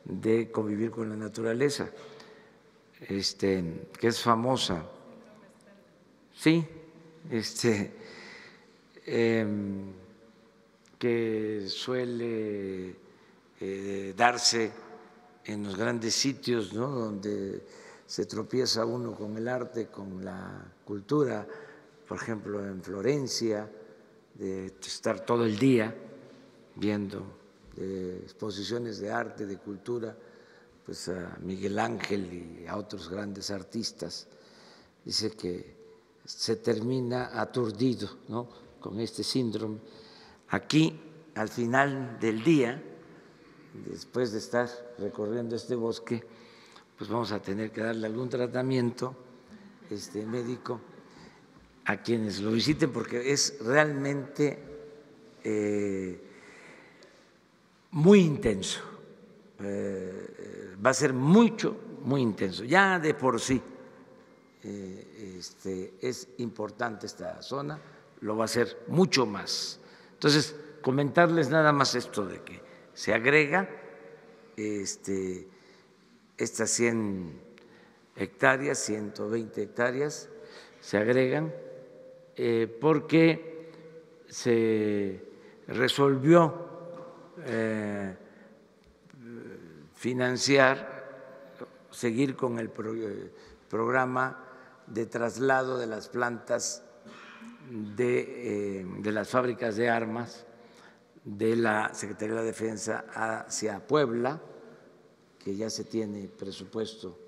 Speaker 1: de convivir con la naturaleza, que es famosa. Sí, que suele darse en los grandes sitios, ¿no?, donde se tropieza uno con el arte, con la cultura, por ejemplo en Florencia, de estar todo el día viendo exposiciones de arte, de cultura, pues a Miguel Ángel y a otros grandes artistas. Dice que se termina aturdido, ¿no?, con este síndrome. Aquí, al final del día, después de estar recorriendo este bosque, pues vamos a tener que darle algún tratamiento médico a quienes lo visiten, porque es realmente muy intenso, va a ser muy intenso. Ya de por sí es importante esta zona, lo va a ser mucho más. Entonces, comentarles nada más esto de que se agrega estas 100 hectáreas, 120 hectáreas, se agregan porque se resolvió financiar, seguir con el programa de traslado de las plantas de las fábricas de armas de la Secretaría de la Defensa hacia Puebla, que ya se tiene presupuesto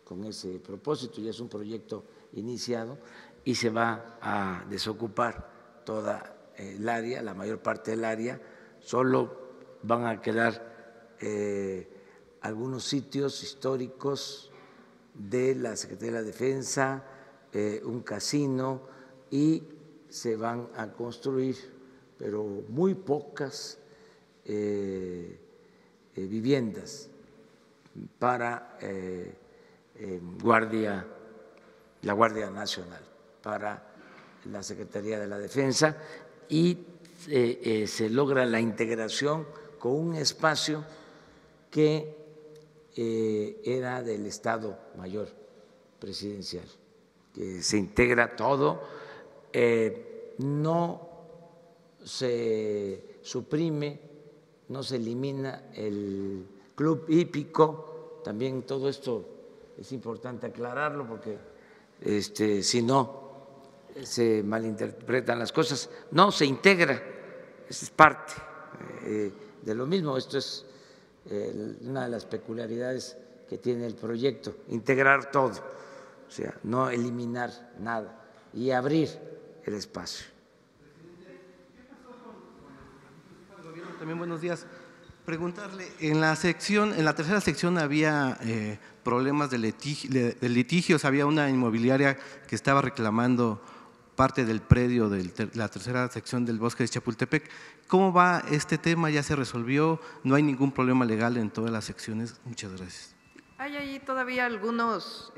Speaker 1: con ese propósito, ya es un proyecto iniciado, y se va a desocupar toda el área, la mayor parte del área. Solo van a quedar algunos sitios históricos de la Secretaría de la Defensa, un casino, y se van a construir, pero muy pocas viviendas para la Guardia Nacional, para la Secretaría de la Defensa, y se logra la integración con un espacio que era del Estado Mayor Presidencial, que se integra todo, no se suprime, no se elimina el club hípico. También todo esto es importante aclararlo, porque si no se malinterpretan las cosas. No, se integra, es parte de lo mismo. Esto es una de las peculiaridades que tiene el proyecto, integrar todo, o sea, no eliminar nada y abrir el espacio.
Speaker 6: También buenos días. Preguntarle, en la tercera sección había problemas de litigios, había una inmobiliaria que estaba reclamando parte del predio de la tercera sección del bosque de Chapultepec. ¿Cómo va este tema? ¿Ya se resolvió? ¿No hay ningún problema legal en todas las secciones? Muchas gracias.
Speaker 4: Hay ahí todavía algunos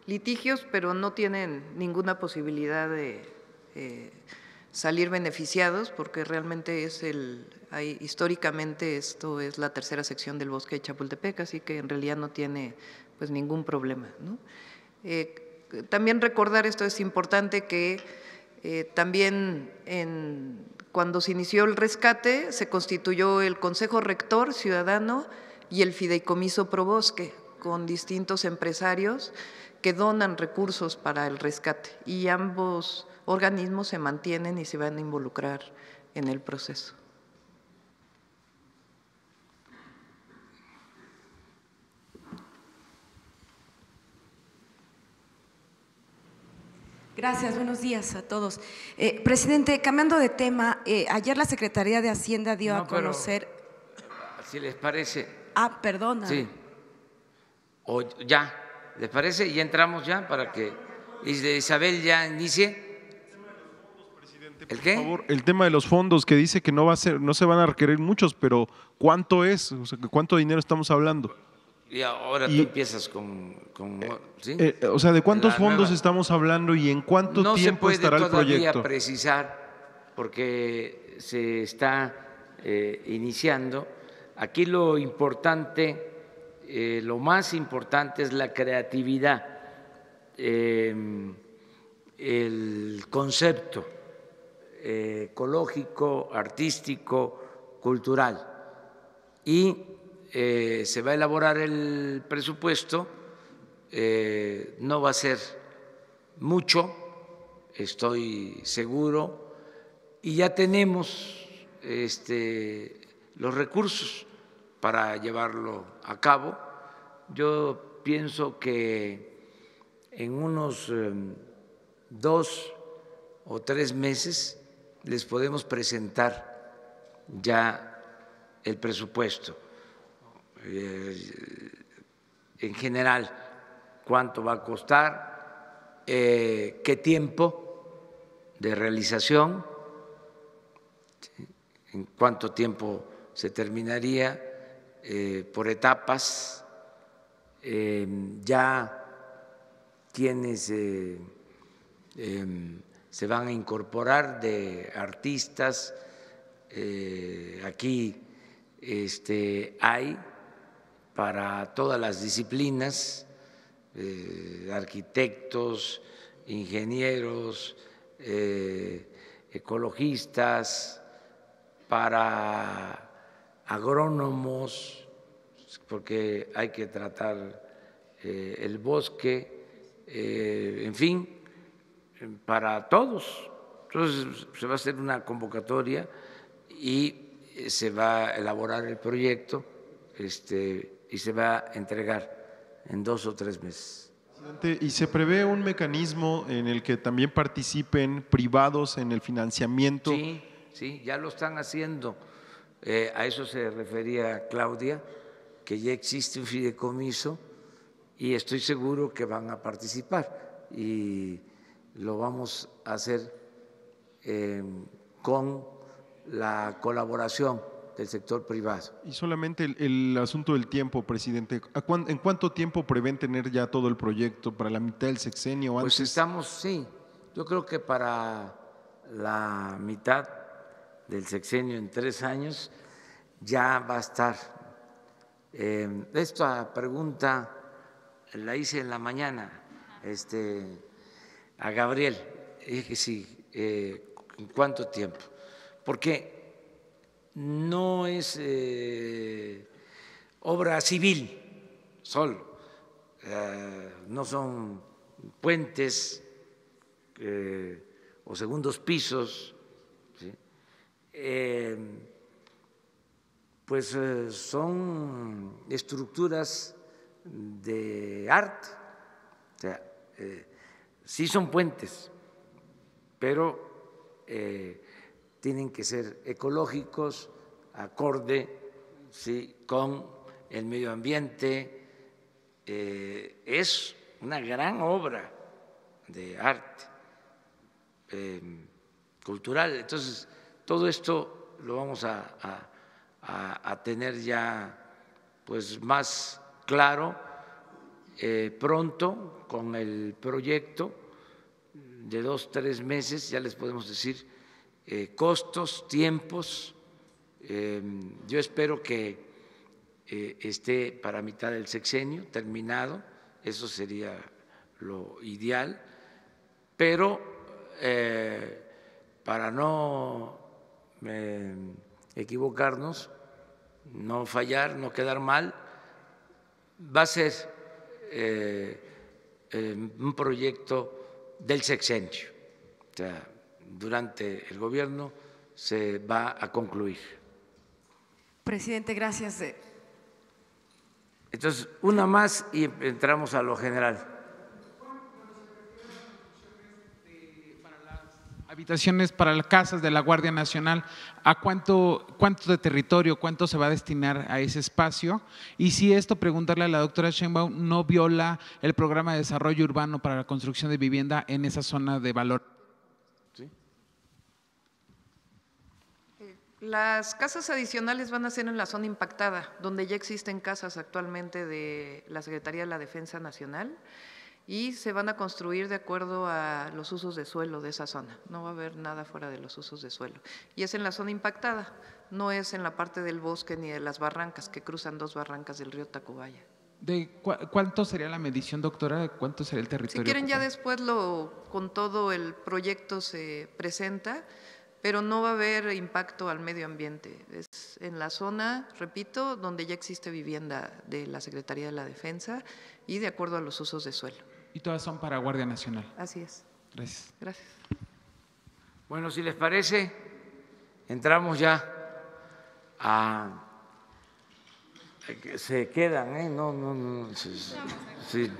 Speaker 4: litigios, pero no tienen ninguna posibilidad de salir beneficiados, porque realmente históricamente esto es la tercera sección del bosque de Chapultepec, así que en realidad no tiene pues ningún problema, ¿no? También recordar, esto es importante, que también cuando se inició el rescate se constituyó el Consejo Rector Ciudadano y el Fideicomiso Probosque, con distintos empresarios que donan recursos para el rescate, y ambos organismos se mantienen y se van a involucrar en el proceso.
Speaker 7: Gracias, buenos días a todos. Presidente, cambiando de tema, ayer la Secretaría de Hacienda dio a conocer…
Speaker 1: Si les parece…
Speaker 7: perdona.
Speaker 1: Sí. O ya, ¿les parece? Y entramos ya para que Isabel ya inicie. ¿El qué?
Speaker 8: Por favor, el tema de los fondos, que dice que no se van a requerir muchos, pero ¿cuánto es? O sea, ¿cuánto dinero estamos hablando?
Speaker 1: Y ahora tú empiezas con ¿sí?
Speaker 8: O sea, ¿de cuántos fondos estamos hablando y en cuánto tiempo estará el proyecto?
Speaker 1: No se puede todavía precisar porque se está iniciando. Aquí lo importante, lo más importante es la creatividad, el concepto ecológico, artístico, cultural, y se va a elaborar el presupuesto. No va a ser mucho, estoy seguro, y ya tenemos los recursos para llevarlo a cabo. Yo pienso que en unos 2 o 3 meses les podemos presentar ya el presupuesto. En general, cuánto va a costar, qué tiempo de realización, en cuánto tiempo se terminaría, por etapas, ya quienes se van a incorporar de artistas. Aquí hay para todas las disciplinas, arquitectos, ingenieros, ecologistas, para agrónomos, porque hay que tratar el bosque, en fin, para todos. Entonces se va a hacer una convocatoria y se va a elaborar el proyecto y se va a entregar en 2 o 3 meses.
Speaker 8: ¿Y se prevé un mecanismo en el que también participen privados en el financiamiento?
Speaker 1: Sí, ya lo están haciendo. A eso se refería Claudia, que ya existe un fideicomiso y estoy seguro que van a participar, y lo vamos a hacer con la colaboración del sector privado.
Speaker 8: Y solamente el asunto del tiempo, presidente. ¿En cuánto tiempo prevén tener ya todo el proyecto? ¿Para la mitad del sexenio o antes?
Speaker 1: Pues estamos, yo creo que para la mitad del sexenio, en 3 años, ya va a estar. Esta pregunta la hice en la mañana a Gabriel, dije sí, ¿en cuánto tiempo? Porque no es obra civil solo, no son puentes o segundos pisos, ¿sí? Pues son estructuras de arte, o sea, sí son puentes, pero tienen que ser ecológicos, acorde, ¿sí?, con el medio ambiente. Es una gran obra de arte cultural. Entonces, todo esto lo vamos a tener ya pues más claro pronto con el proyecto. de 2, 3 meses, ya les podemos decir costos, tiempos. Yo espero que esté para mitad del sexenio terminado, eso sería lo ideal, pero para no equivocarnos, no fallar, no quedar mal, va a ser un proyecto del sexenio, o sea, durante el gobierno se va a concluir.
Speaker 7: Presidente, gracias.
Speaker 1: Entonces, una más y entramos a lo general.
Speaker 9: Habitaciones para las casas de la Guardia Nacional, ¿a cuánto de territorio, cuánto se va a destinar a ese espacio? Y si esto, preguntarle a la doctora Sheinbaum, ¿no viola el programa de desarrollo urbano para la construcción de vivienda en esa zona de valor?
Speaker 1: ¿Sí?
Speaker 4: Las casas adicionales van a ser en la zona impactada, donde ya existen casas actualmente de la Secretaría de la Defensa Nacional, y se van a construir de acuerdo a los usos de suelo de esa zona. No va a haber nada fuera de los usos de suelo. Y es en la zona impactada, no es en la parte del bosque ni de las barrancas, que cruzan 2 barrancas del río Tacubaya.
Speaker 9: ¿Cuánto sería la medición, doctora? ¿Cuánto sería el territorio?
Speaker 4: Si quieren, ya después con todo el proyecto se presenta, pero no va a haber impacto al medio ambiente. Es en la zona, repito, donde ya existe vivienda de la Secretaría de la Defensa y de acuerdo a los usos de suelo.
Speaker 9: Y todas son para Guardia Nacional.
Speaker 4: Así es.
Speaker 9: Gracias.
Speaker 4: Gracias.
Speaker 1: Bueno, si les parece, entramos ya a… Se quedan, no. Sí.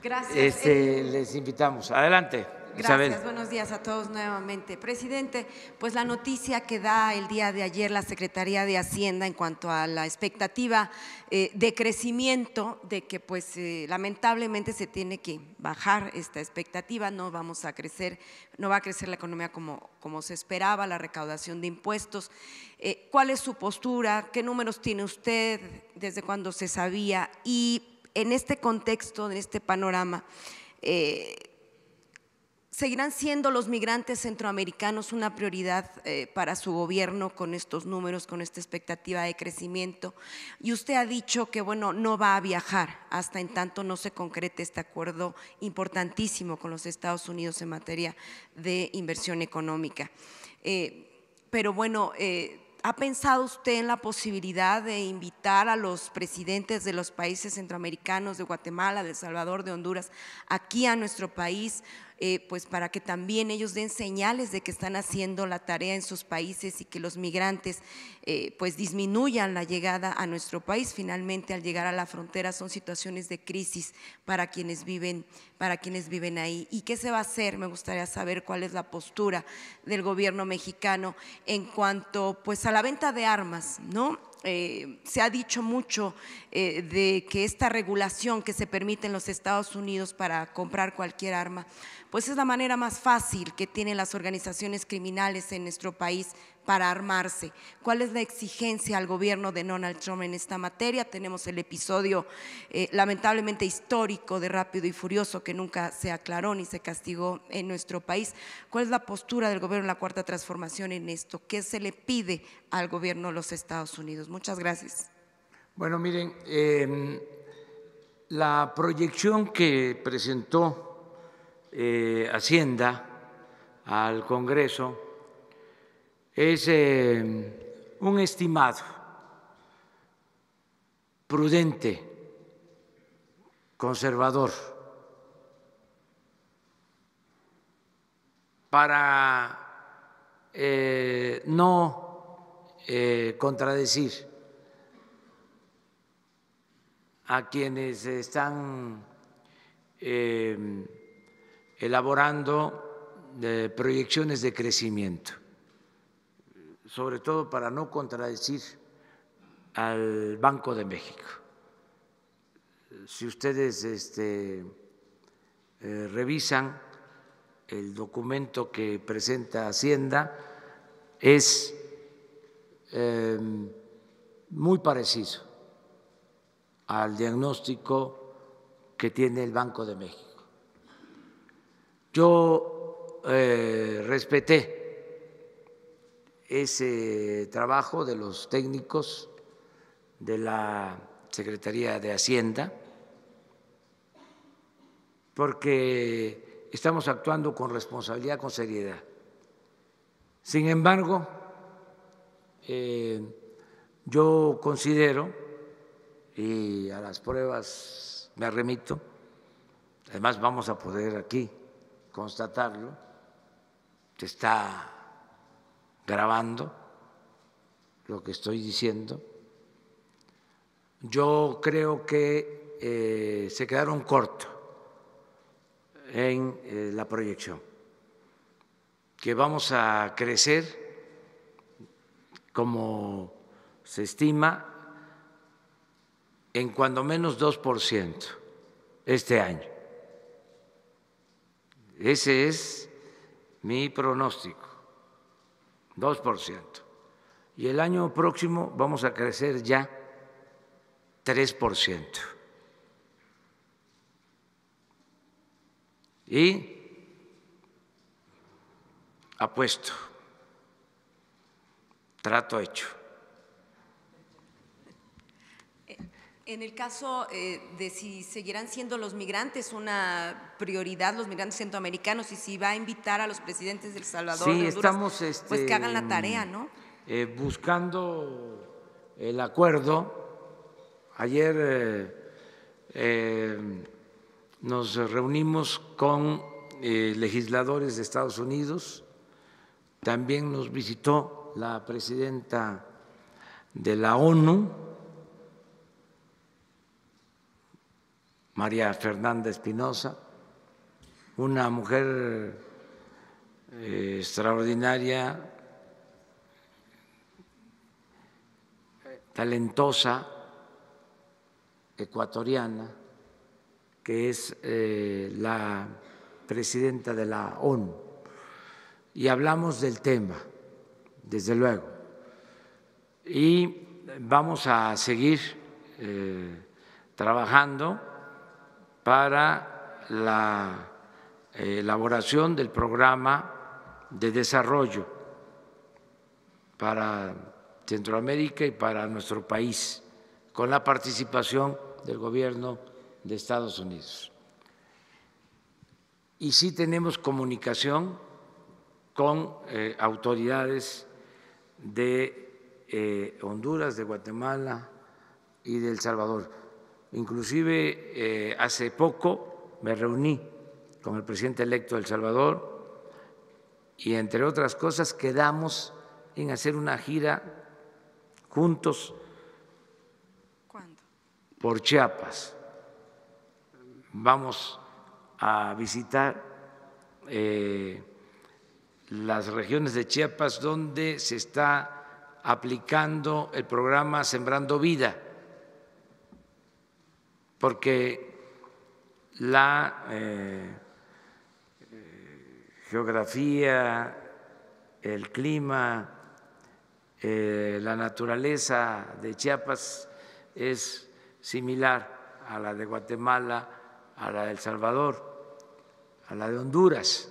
Speaker 7: Gracias.
Speaker 1: Les invitamos. Adelante.
Speaker 7: Gracias,
Speaker 1: Isabel.
Speaker 7: buenos días a todos nuevamente. Presidente, pues la noticia que da el día de ayer la Secretaría de Hacienda en cuanto a la expectativa de crecimiento, de que pues lamentablemente se tiene que bajar esta expectativa, no va a crecer la economía como se esperaba, la recaudación de impuestos. ¿Cuál es su postura? ¿Qué números tiene usted? ¿Desde cuándo se sabía? Y en este contexto, en este panorama, ¿seguirán siendo los migrantes centroamericanos una prioridad para su gobierno con estos números, con esta expectativa de crecimiento? Y usted ha dicho que, bueno, no va a viajar hasta en tanto no se concrete este acuerdo importantísimo con los Estados Unidos en materia de inversión económica. Pero bueno, ¿ha pensado usted en la posibilidad de invitar a los presidentes de los países centroamericanos, de Guatemala, de El Salvador, de Honduras, aquí a nuestro país, pues para que también ellos den señales de que están haciendo la tarea en sus países y que los migrantes pues disminuyan la llegada a nuestro país? Finalmente, al llegar a la frontera son situaciones de crisis para quienes viven ahí. ¿Y qué se va a hacer? Me gustaría saber cuál es la postura del gobierno mexicano en cuanto pues a la venta de armas, ¿no? Se ha dicho mucho de que esta regulación que se permite en los Estados Unidos para comprar cualquier arma, pues es la manera más fácil que tienen las organizaciones criminales en nuestro país para armarse. ¿Cuál es la exigencia al gobierno de Donald Trump en esta materia? Tenemos el episodio lamentablemente histórico de Rápido y Furioso que nunca se aclaró ni se castigó en nuestro país. ¿Cuál es la postura del gobierno de la Cuarta Transformación en esto? ¿Qué se le pide al gobierno de los Estados Unidos? Muchas gracias.
Speaker 1: Bueno, miren, la proyección que presentó Hacienda al Congreso es un estimado prudente, conservador, para no contradecir a quienes están elaborando proyecciones de crecimiento, sobre todo para no contradecir al Banco de México. Si ustedes revisan el documento que presenta Hacienda, es muy parecido al diagnóstico que tiene el Banco de México. Yo respeté ese trabajo de los técnicos de la Secretaría de Hacienda, porque estamos actuando con responsabilidad, con seriedad. Sin embargo, yo considero, y a las pruebas me remito, además vamos a poder aquí constatarlo, se está grabando lo que estoy diciendo. Yo creo que se quedaron cortos en la proyección, que vamos a crecer como se estima en cuando menos 2% este año. Ese es mi pronóstico, 2%. Y el año próximo vamos a crecer ya 3%. Y apuesto, trato hecho.
Speaker 7: En el caso de si seguirán siendo los migrantes una prioridad, los migrantes centroamericanos, y si va a invitar a los presidentes de El Salvador,
Speaker 1: sí,
Speaker 7: de Honduras,
Speaker 1: estamos
Speaker 7: pues que hagan la tarea, ¿no?
Speaker 1: Buscando el acuerdo. Ayer nos reunimos con legisladores de Estados Unidos, también nos visitó la presidenta de la ONU, María Fernanda Espinosa, una mujer extraordinaria, talentosa, ecuatoriana, que es la presidenta de la ONU, y hablamos del tema, desde luego, y vamos a seguir trabajando para la elaboración del programa de desarrollo para Centroamérica y para nuestro país, con la participación del gobierno de Estados Unidos. Y sí tenemos comunicación con autoridades de Honduras, de Guatemala y de El Salvador. Inclusive hace poco me reuní con el presidente electo de El Salvador y, entre otras cosas, quedamos en hacer una gira juntos.
Speaker 7: ¿Cuándo?
Speaker 1: Por Chiapas. Vamos a visitar las regiones de Chiapas donde se está aplicando el programa Sembrando Vida, porque la geografía, el clima, la naturaleza de Chiapas es similar a la de Guatemala, a la de El Salvador, a la de Honduras.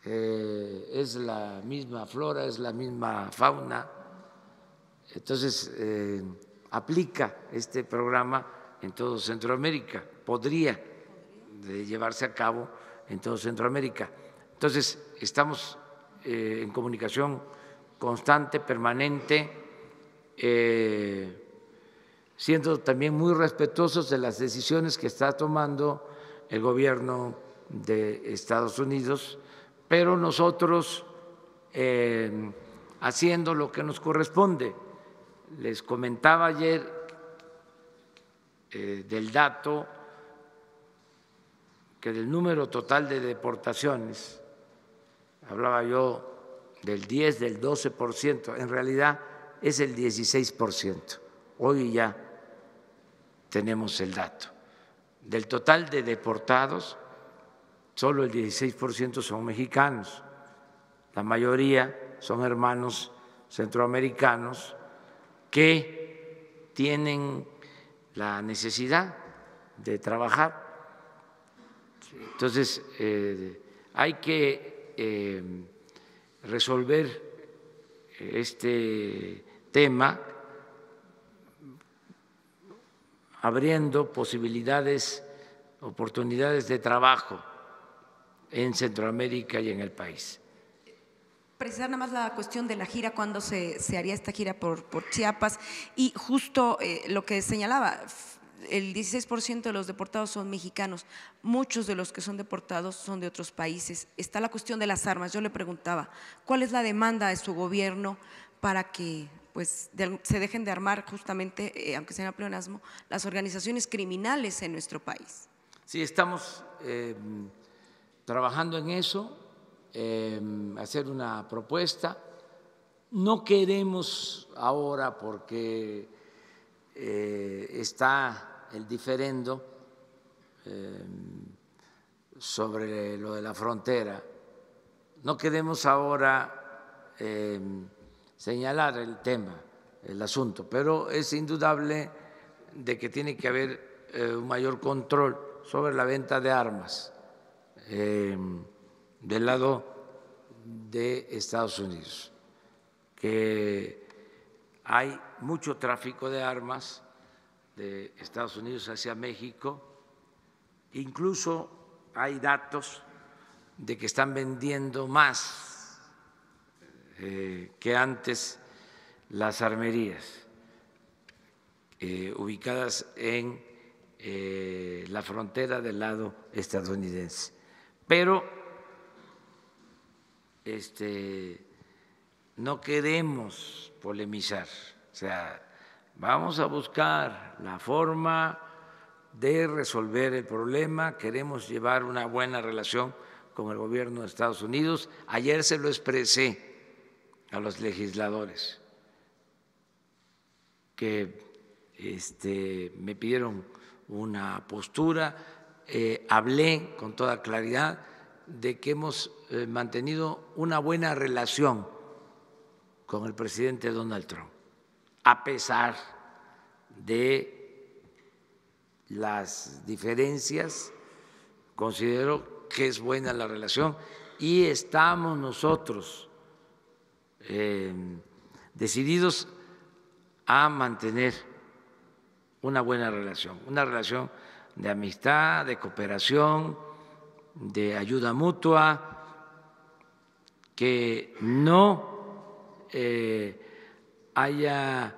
Speaker 1: Es la misma flora, es la misma fauna. Entonces, aplica este programa en todo Centroamérica, podría llevarse a cabo en todo Centroamérica. Entonces, estamos en comunicación constante, permanente, siendo también muy respetuosos de las decisiones que está tomando el gobierno de Estados Unidos, pero nosotros haciendo lo que nos corresponde. Les comentaba ayer del dato que del número total de deportaciones, hablaba yo del 10, del 12%, en realidad es el 16%. Hoy ya tenemos el dato. Del total de deportados, solo el 16% son mexicanos, la mayoría son hermanos centroamericanos que tienen la necesidad de trabajar, Entonces, hay que resolver este tema abriendo posibilidades, oportunidades de trabajo en Centroamérica y en el país.
Speaker 7: Precisar nada más la cuestión de la gira, cuándo se haría esta gira por Chiapas, y justo lo que señalaba, el 16% de los deportados son mexicanos, muchos de los que son deportados son de otros países. Está la cuestión de las armas. Yo le preguntaba, ¿cuál es la demanda de su gobierno para que pues, se dejen de armar justamente, aunque sea en pleonasmo, las organizaciones criminales en nuestro país?
Speaker 1: Sí, estamos trabajando en eso, hacer una propuesta. No queremos ahora, porque está el diferendo sobre lo de la frontera, no queremos ahora señalar el tema, el asunto, pero es indudable de que tiene que haber un mayor control sobre la venta de armas del lado de Estados Unidos, que hay mucho tráfico de armas de Estados Unidos hacia México, incluso hay datos de que están vendiendo más que antes las armerías ubicadas en la frontera del lado estadounidense. Pero no queremos polemizar, o sea, vamos a buscar la forma de resolver el problema, queremos llevar una buena relación con el gobierno de Estados Unidos. Ayer se lo expresé a los legisladores que me pidieron una postura, hablé con toda claridad de que hemos mantenido una buena relación con el presidente Donald Trump, a pesar de las diferencias. Considero que es buena la relación y estamos nosotros decididos a mantener una buena relación, una relación de amistad, de cooperación, de ayuda mutua, que no haya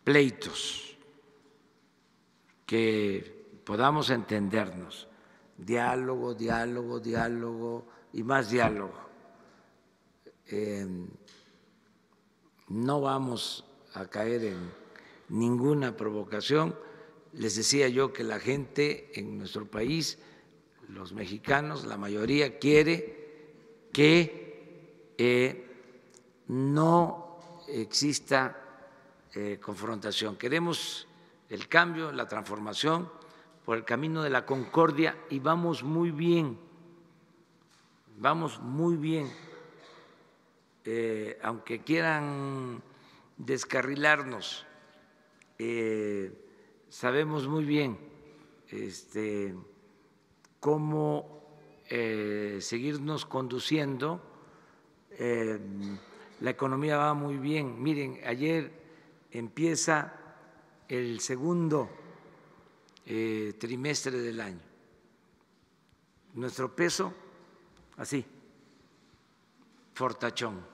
Speaker 1: pleitos, que podamos entendernos, diálogo, diálogo, diálogo y más diálogo. No vamos a caer en ninguna provocación. Les decía yo que la gente en nuestro país, los mexicanos, la mayoría quiere que no exista confrontación. Queremos el cambio, la transformación por el camino de la concordia y vamos muy bien, vamos muy bien. Aunque quieran descarrilarnos, sabemos muy bien cómo seguirnos conduciendo. La economía va muy bien. Miren, ayer empieza el segundo trimestre del año. Nuestro peso, así, fortachón,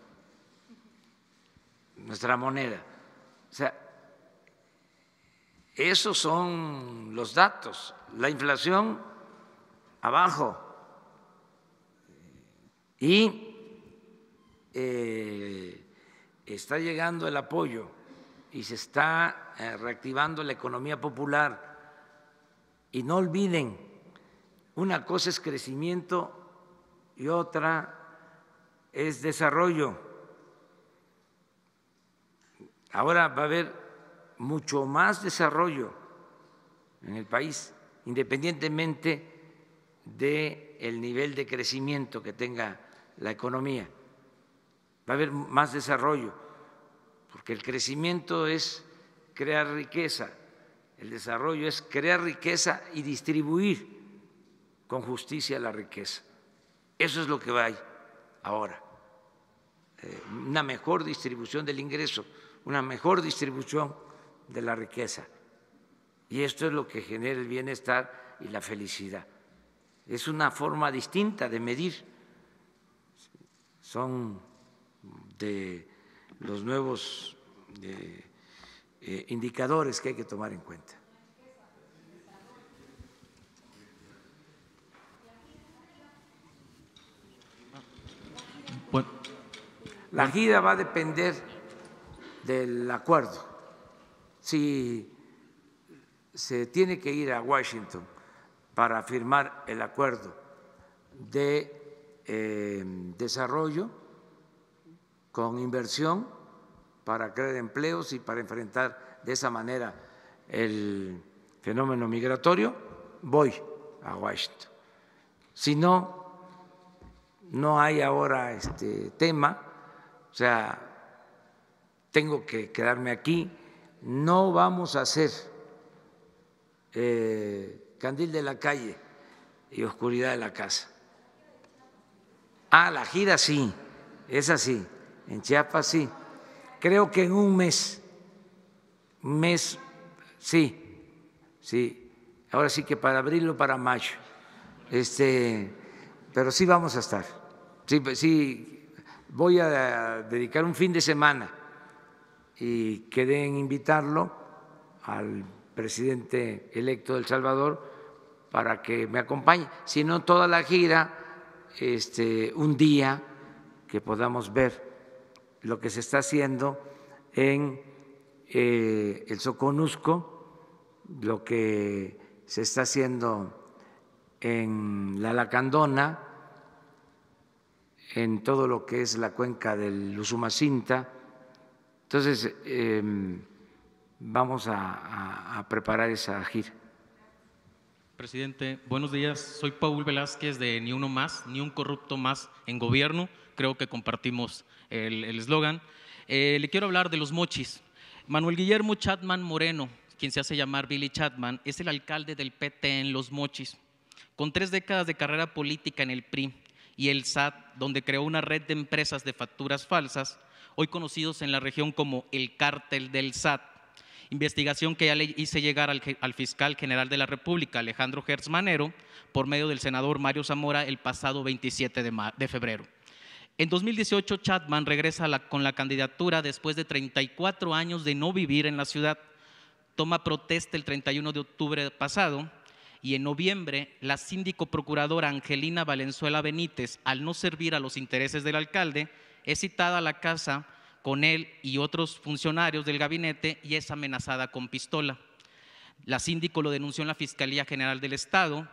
Speaker 1: nuestra moneda. O sea, esos son los datos. La inflación abajo y está llegando el apoyo y se está reactivando la economía popular. Y no olviden, una cosa es crecimiento y otra es desarrollo. Ahora va a haber mucho más desarrollo en el país, independientemente del nivel de crecimiento que tenga la economía. Va a haber más desarrollo, porque el crecimiento es crear riqueza El desarrollo es crear riqueza y distribuir con justicia la riqueza. Eso es lo que va ahora. Una mejor distribución del ingreso, una mejor distribución de la riqueza. Y esto es lo que genera el bienestar y la felicidad. Es una forma distinta de medir. Son de los nuevos indicadores que hay que tomar en cuenta. La gira va a depender del acuerdo. Si se tiene que ir a Washington para firmar el acuerdo de desarrollo con inversión para crear empleos y para enfrentar de esa manera el fenómeno migratorio, voy a Washington. Si no, no hay ahora tema, o sea, tengo que quedarme aquí, no vamos a hacer candil de la calle y oscuridad de la casa. Ah, la gira sí, es así, en Chiapas sí. Creo que en un mes, sí, ahora sí que para abril o para mayo, pero sí vamos a estar, sí, voy a dedicar un fin de semana y quedé en invitarlo al presidente electo de El Salvador para que me acompañe, si no toda la gira, un día que podamos ver lo que se está haciendo en el Soconusco, lo que se está haciendo en la Lacandona, en todo lo que es la cuenca del Usumacinta. Entonces, vamos a preparar esa gira.
Speaker 10: Presidente, buenos días. Soy Paul Velázquez de Ni Uno Más, Ni Un Corrupto Más en Gobierno. Creo que compartimos el eslogan. Le quiero hablar de los mochis. Manuel Guillermo Chapman Moreno, quien se hace llamar Billy Chapman, es el alcalde del PT en Los Mochis. Con 3 décadas de carrera política en el PRI y el SAT, donde creó una red de empresas de facturas falsas, hoy conocidos en la región como el Cártel del SAT. Investigación que ya le hice llegar al fiscal general de la República, Alejandro Gertz Manero, por medio del senador Mario Zamora el pasado 27 de febrero. En 2018, Chapman regresa con la candidatura después de 34 años de no vivir en la ciudad. Toma protesta el 31 de octubre pasado y en noviembre la síndico procuradora Angelina Valenzuela Benítez, al no servir a los intereses del alcalde, es citada a la casa con él y otros funcionarios del gabinete y es amenazada con pistola. La síndico lo denunció en la Fiscalía General del Estado,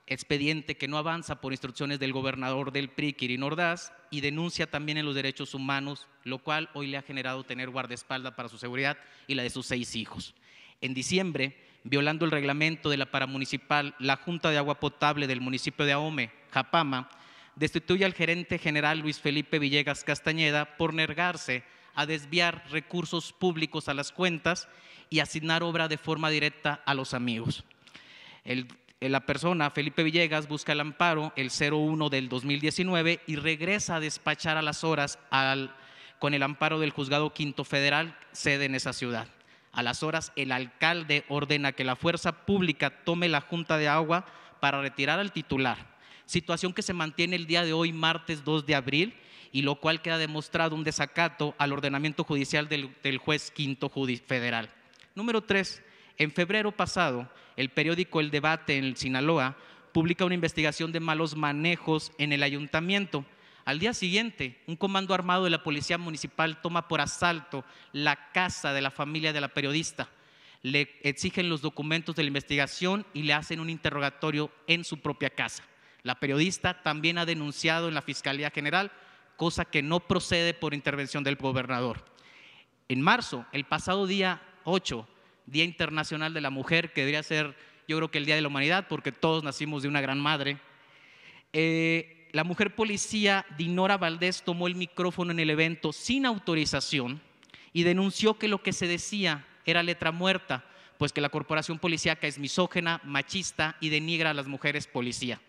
Speaker 10: expediente que no avanza por instrucciones del gobernador del PRI, Quirino Ordaz, y denuncia también en los derechos humanos, lo cual hoy le ha generado tener guardaespaldas para su seguridad y la de sus 6 hijos. En diciembre, violando el reglamento de la paramunicipal, la Junta de Agua Potable del municipio de Ahome, Japama, destituye al gerente general Luis Felipe Villegas Castañeda por negarse a desviar recursos públicos a las cuentas y asignar obra de forma directa a los amigos. La persona, Felipe Villegas, busca el amparo el 01 del 2019 y regresa a despachar a las horas con el amparo del Juzgado Quinto Federal, sede en esa ciudad. A las horas, el alcalde ordena que la fuerza pública tome la Junta de Agua para retirar al titular. Situación que se mantiene el día de hoy, martes 2 de abril, y lo cual queda demostrado un desacato al ordenamiento judicial del juez Quinto Federal. Número 3. En febrero pasado, el periódico El Debate en Sinaloa publica una investigación de malos manejos en el ayuntamiento. Al día siguiente, un comando armado de la Policía Municipal toma por asalto la casa de la familia de la periodista. Le exigen los documentos de la investigación y le hacen un interrogatorio en su propia casa. La periodista también ha denunciado en la Fiscalía General, cosa que no procede por intervención del gobernador. En marzo, el pasado día 8, Día Internacional de la Mujer, que debería ser, yo creo que el Día de la Humanidad, porque todos nacimos de una gran madre, la mujer policía Dinora Valdés tomó el micrófono en el evento sin autorización y denunció que lo que se decía era letra muerta, pues que la corporación policíaca es misógina, machista y denigra a las mujeres policía.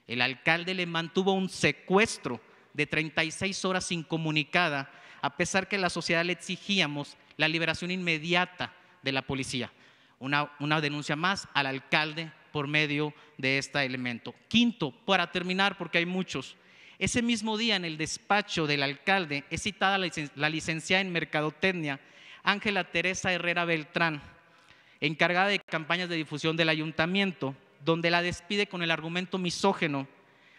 Speaker 10: El alcalde le mantuvo un secuestro de 36 horas incomunicada, a pesar que la sociedad le exigíamos la liberación inmediata de la policía. Una denuncia más al alcalde por medio de este elemento. Quinto, para terminar, porque hay muchos, ese mismo día en el despacho del alcalde es citada la licenciada en Mercadotecnia, Ángela Teresa Herrera Beltrán, encargada de campañas de difusión del ayuntamiento, donde la despide con el argumento misógino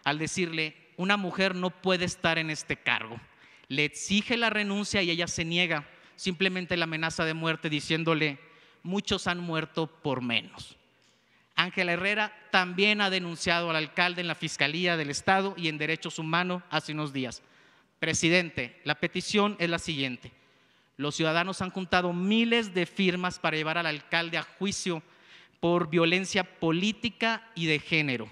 Speaker 10: al decirle: una mujer no puede estar en este cargo. Le exige la renuncia y ella se niega, simplemente la amenaza de muerte diciéndole: muchos han muerto por menos. Ángela Herrera también ha denunciado al alcalde en la Fiscalía del Estado y en Derechos Humanos hace unos días. Presidente, la petición es la siguiente: los ciudadanos han juntado miles de firmas para llevar al alcalde a juicio por violencia política y de género,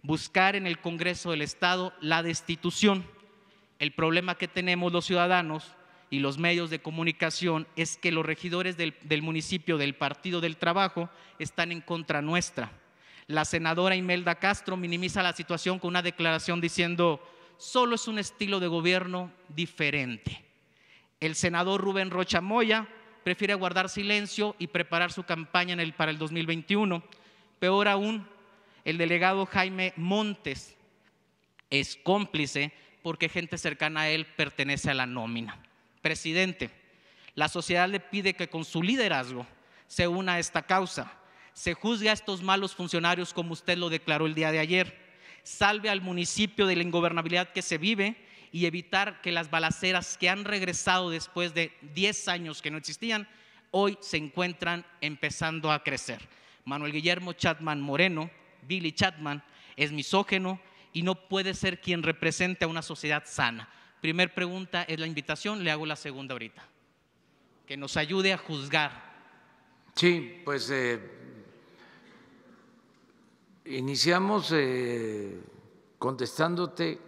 Speaker 10: buscar en el Congreso del Estado la destitución. El problema que tenemos los ciudadanos y los medios de comunicación es que los regidores del municipio del Partido del Trabajo están en contra nuestra. La senadora Imelda Castro minimiza la situación con una declaración diciendo: solo es un estilo de gobierno diferente. El senador Rubén Rocha Moya prefiere guardar silencio y preparar su campaña para el 2021. Peor aún, el delegado Jaime Montes es cómplice porque gente cercana a él pertenece a la nómina. Presidente, la sociedad le pide que con su liderazgo se una a esta causa, se juzgue a estos malos funcionarios como usted lo declaró el día de ayer, salve al municipio de la ingobernabilidad que se vive y evitar que las balaceras que han regresado después de 10 años que no existían, hoy se encuentran empezando a crecer. Manuel Guillermo Chapman Moreno, Billy Chapman, es misógino y no puede ser quien represente a una sociedad sana. Primer pregunta es la invitación, le hago la segunda ahorita. Que nos ayude a juzgar.
Speaker 1: Sí, pues iniciamos contestándote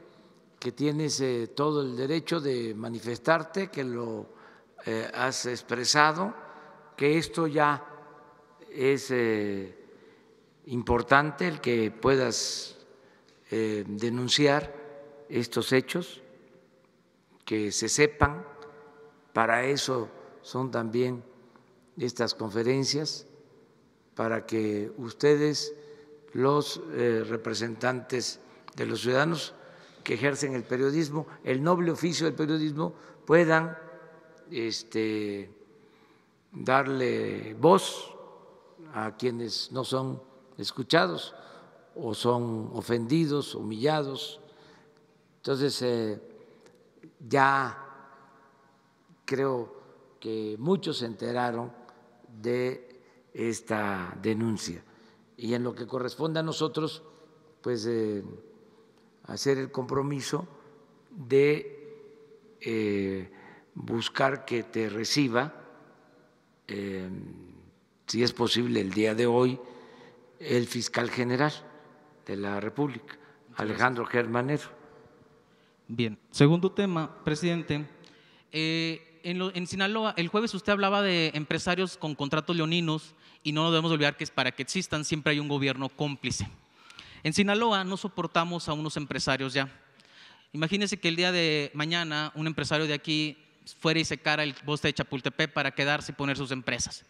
Speaker 1: que tienes todo el derecho de manifestarte, que lo has expresado, que esto ya es importante, el que puedas denunciar estos hechos, que se sepan. Para eso son también estas conferencias, para que ustedes, los representantes de los ciudadanos que ejercen el periodismo, el noble oficio del periodismo, puedan darle voz a quienes no son escuchados o son ofendidos, humillados. Entonces, ya creo que muchos se enteraron de esta denuncia y en lo que corresponde a nosotros, pues hacer el compromiso de buscar que te reciba, si es posible el día de hoy, el fiscal general de la República, Alejandro Germanero.
Speaker 10: Bien, segundo tema, presidente. En Sinaloa, el jueves usted hablaba de empresarios con contratos leoninos y no debemos olvidar que para que existan siempre hay un gobierno cómplice. En Sinaloa no soportamos a unos empresarios ya. Imagínense que el día de mañana un empresario de aquí fuera y secara el bosque de Chapultepec para quedarse y poner sus empresas.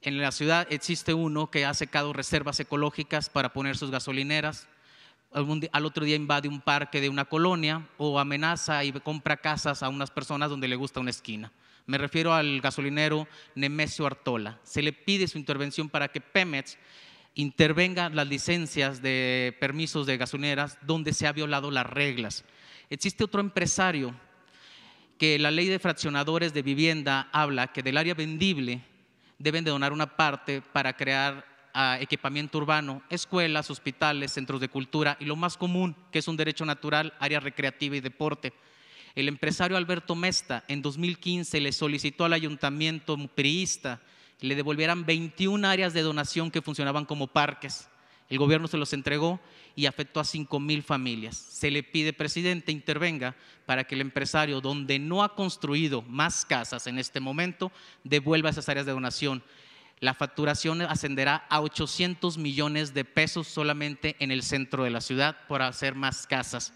Speaker 10: En la ciudad existe uno que ha secado reservas ecológicas para poner sus gasolineras. Al otro día invade un parque de una colonia o amenaza y compra casas a unas personas donde le gusta una esquina. Me refiero al gasolinero Nemesio Artola. Se le pide su intervención para que Pemex intervenga las licencias de permisos de gasolineras donde se ha violado las reglas. Existe otro empresario que la ley de fraccionadores de vivienda habla que del área vendible deben de donar una parte para crear equipamiento urbano, escuelas, hospitales, centros de cultura y lo más común, que es un derecho natural, área recreativa y deporte. El empresario Alberto Mesta en 2015 le solicitó al ayuntamiento priista que le devolvieran 21 áreas de donación que funcionaban como parques. El gobierno se los entregó y afectó a 5,000 familias. Se le pide, presidente, intervenga para que el empresario, donde no ha construido más casas en este momento, devuelva esas áreas de donación. La facturación ascenderá a 800 millones de pesos solamente en el centro de la ciudad por hacer más casas.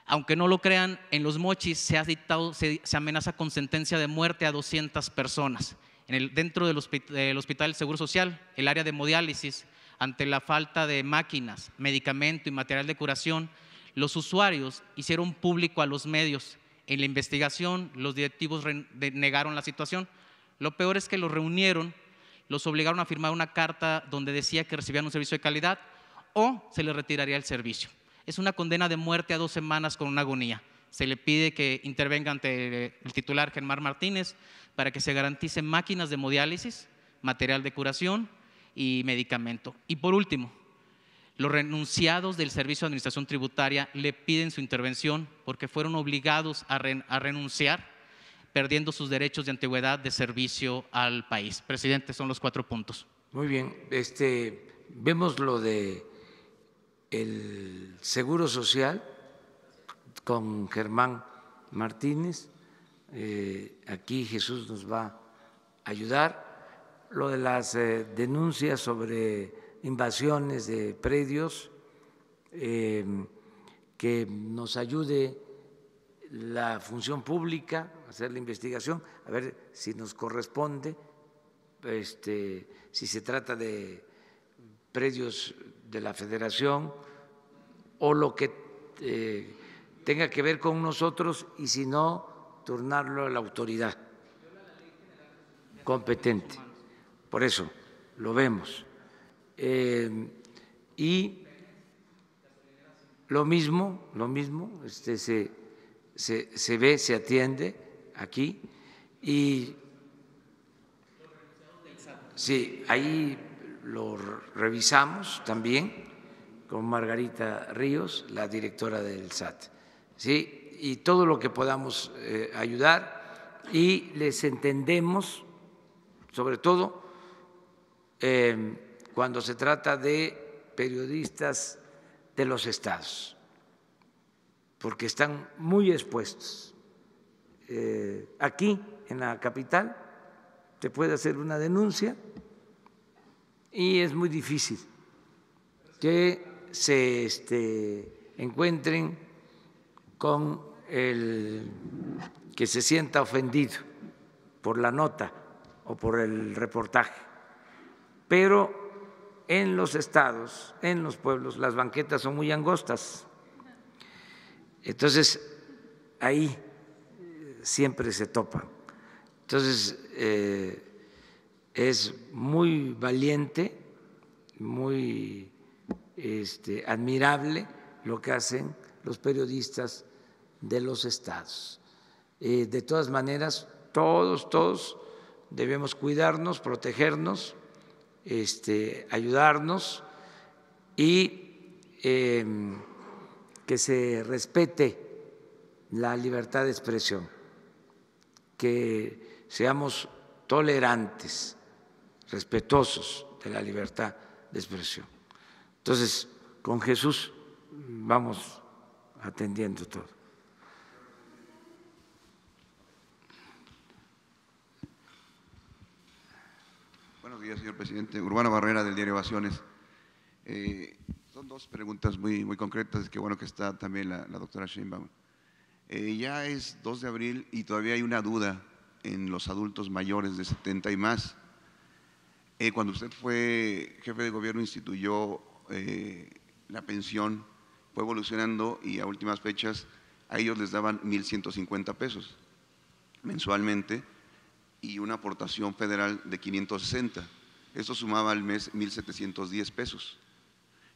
Speaker 10: Aunque no lo crean, en Los Mochis se amenaza con sentencia de muerte a 200 personas. Dentro del Hospital del Seguro Social, el área de hemodiálisis, ante la falta de máquinas, medicamento y material de curación, los usuarios hicieron público a los medios. En la investigación, los directivos negaron la situación. Lo peor es que los reunieron, los obligaron a firmar una carta donde decía que recibían un servicio de calidad o se les retiraría el servicio. Es una condena de muerte a 2 semanas con una agonía. Se le pide que intervenga ante el titular Germán Martínez para que se garanticen máquinas de hemodiálisis, material de curación y medicamento. Y por último, los renunciados del Servicio de Administración Tributaria le piden su intervención porque fueron obligados a renunciar, perdiendo sus derechos de antigüedad de servicio al país. Presidente, son los 4 puntos.
Speaker 1: Muy bien, vemos lo de el Seguro Social con Germán Martínez. Aquí Jesús nos va a ayudar. Lo de las denuncias sobre invasiones de predios, que nos ayude la función pública a hacer la investigación, a ver si nos corresponde, si se trata de predios de la Federación o lo que tenga que ver con nosotros, y si no, turnarlo a la autoridad competente. Por eso lo vemos. Y lo mismo, se ve, se atiende aquí, y sí, ahí lo revisamos también con Margarita Ríos, la directora del SAT, sí, y todo lo que podamos ayudar, y les entendemos, sobre todo cuando se trata de periodistas de los estados, porque están muy expuestos. Aquí, en la capital, se puede hacer una denuncia y es muy difícil que se encuentren con el que se sienta ofendido por la nota o por el reportaje. Pero en los estados, en los pueblos, las banquetas son muy angostas. Entonces, ahí siempre se topan. Entonces, es muy valiente, muy admirable lo que hacen los periodistas de los estados. De todas maneras, todos debemos cuidarnos, protegernos, ayudarnos, y que se respete la libertad de expresión, que seamos tolerantes, respetuosos de la libertad de expresión. Entonces, con Jesús vamos atendiendo todo.
Speaker 11: Buenos días, señor presidente. Urbano Barrera, del diario Ovaciones. Son 2 preguntas muy concretas. Qué bueno que está también la doctora Sheinbaum. Ya es 2 de abril y todavía hay una duda en los adultos mayores de 70 y más. Cuando usted fue jefe de gobierno, instituyó la pensión, fue evolucionando, y a últimas fechas a ellos les daban 1,150 pesos mensualmente y una aportación federal de 560. Esto sumaba al mes 1,710 pesos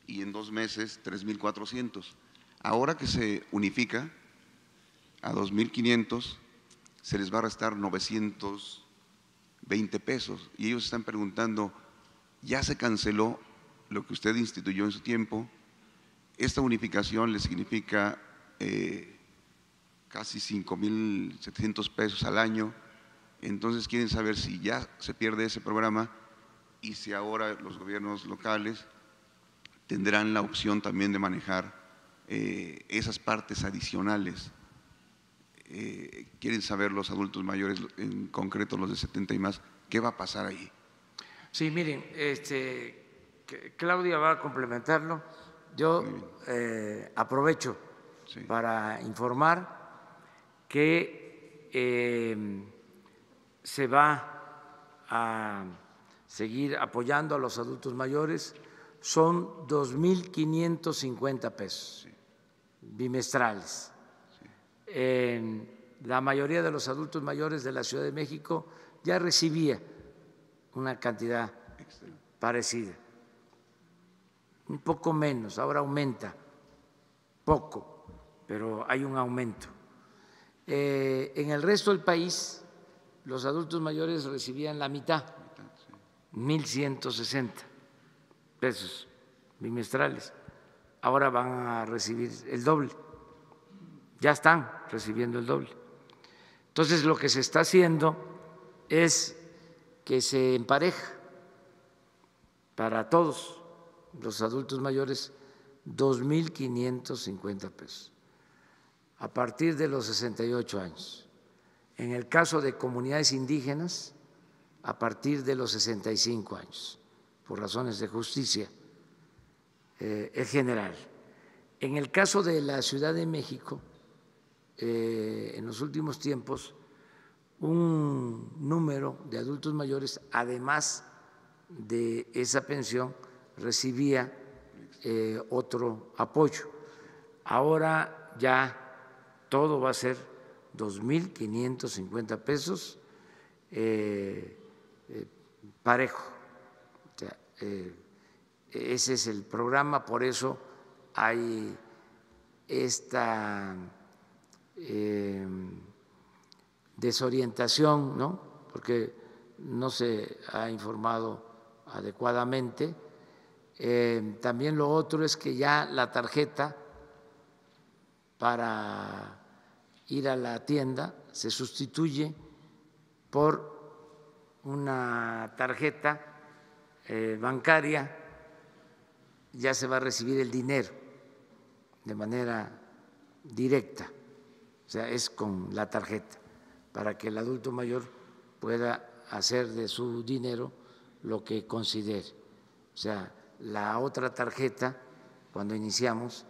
Speaker 11: y en 2 meses 3,400. Ahora que se unifica a 2,500, se les va a restar 920 pesos, y ellos están preguntando, ya se canceló lo que usted instituyó en su tiempo. Esta unificación les significa casi 5,700 pesos al año. Entonces quieren saber si ya se pierde ese programa y si ahora los gobiernos locales tendrán la opción también de manejar esas partes adicionales. Quieren saber los adultos mayores, en concreto los de 70 y más, ¿qué va a pasar ahí?
Speaker 1: Sí, miren, Claudia va a complementarlo. Yo aprovecho para informar que se va a seguir apoyando a los adultos mayores. Son 2.550 pesos bimestrales. La mayoría de los adultos mayores de la Ciudad de México ya recibía una cantidad parecida, un poco menos, ahora aumenta poco, pero hay un aumento. En el resto del país, los adultos mayores recibían la mitad, 1.160 pesos bimestrales. Ahora van a recibir el doble, ya están recibiendo el doble. Entonces, lo que se está haciendo es que se empareja para todos los adultos mayores 2.550 pesos a partir de los 68 años. En el caso de comunidades indígenas, a partir de los 65 años, por razones de justicia, es general. En el caso de la Ciudad de México, en los últimos tiempos, un número de adultos mayores, además de esa pensión, recibía otro apoyo. Ahora ya todo va a ser 2.550 pesos parejo. O sea, ese es el programa, por eso hay esta desorientación, ¿no? Porque no se ha informado adecuadamente. También lo otro es que ya la tarjeta para ir a la tienda se sustituye por una tarjeta bancaria, ya se va a recibir el dinero de manera directa, o sea, es con la tarjeta, para que el adulto mayor pueda hacer de su dinero lo que considere. O sea, la otra tarjeta, cuando iniciamos,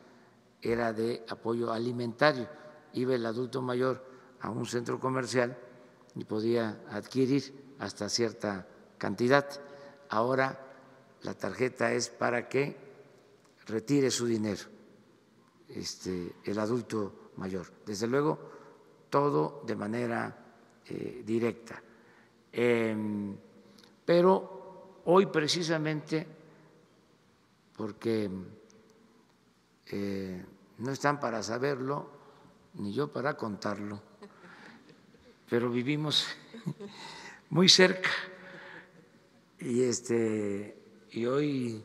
Speaker 1: era de apoyo alimentario. Iba el adulto mayor a un centro comercial y podía adquirir hasta cierta cantidad. Ahora la tarjeta es para que retire su dinero el adulto mayor. Desde luego, todo de manera directa. Pero hoy precisamente, porque no están para saberlo, ni yo para contarlo, pero vivimos muy cerca y hoy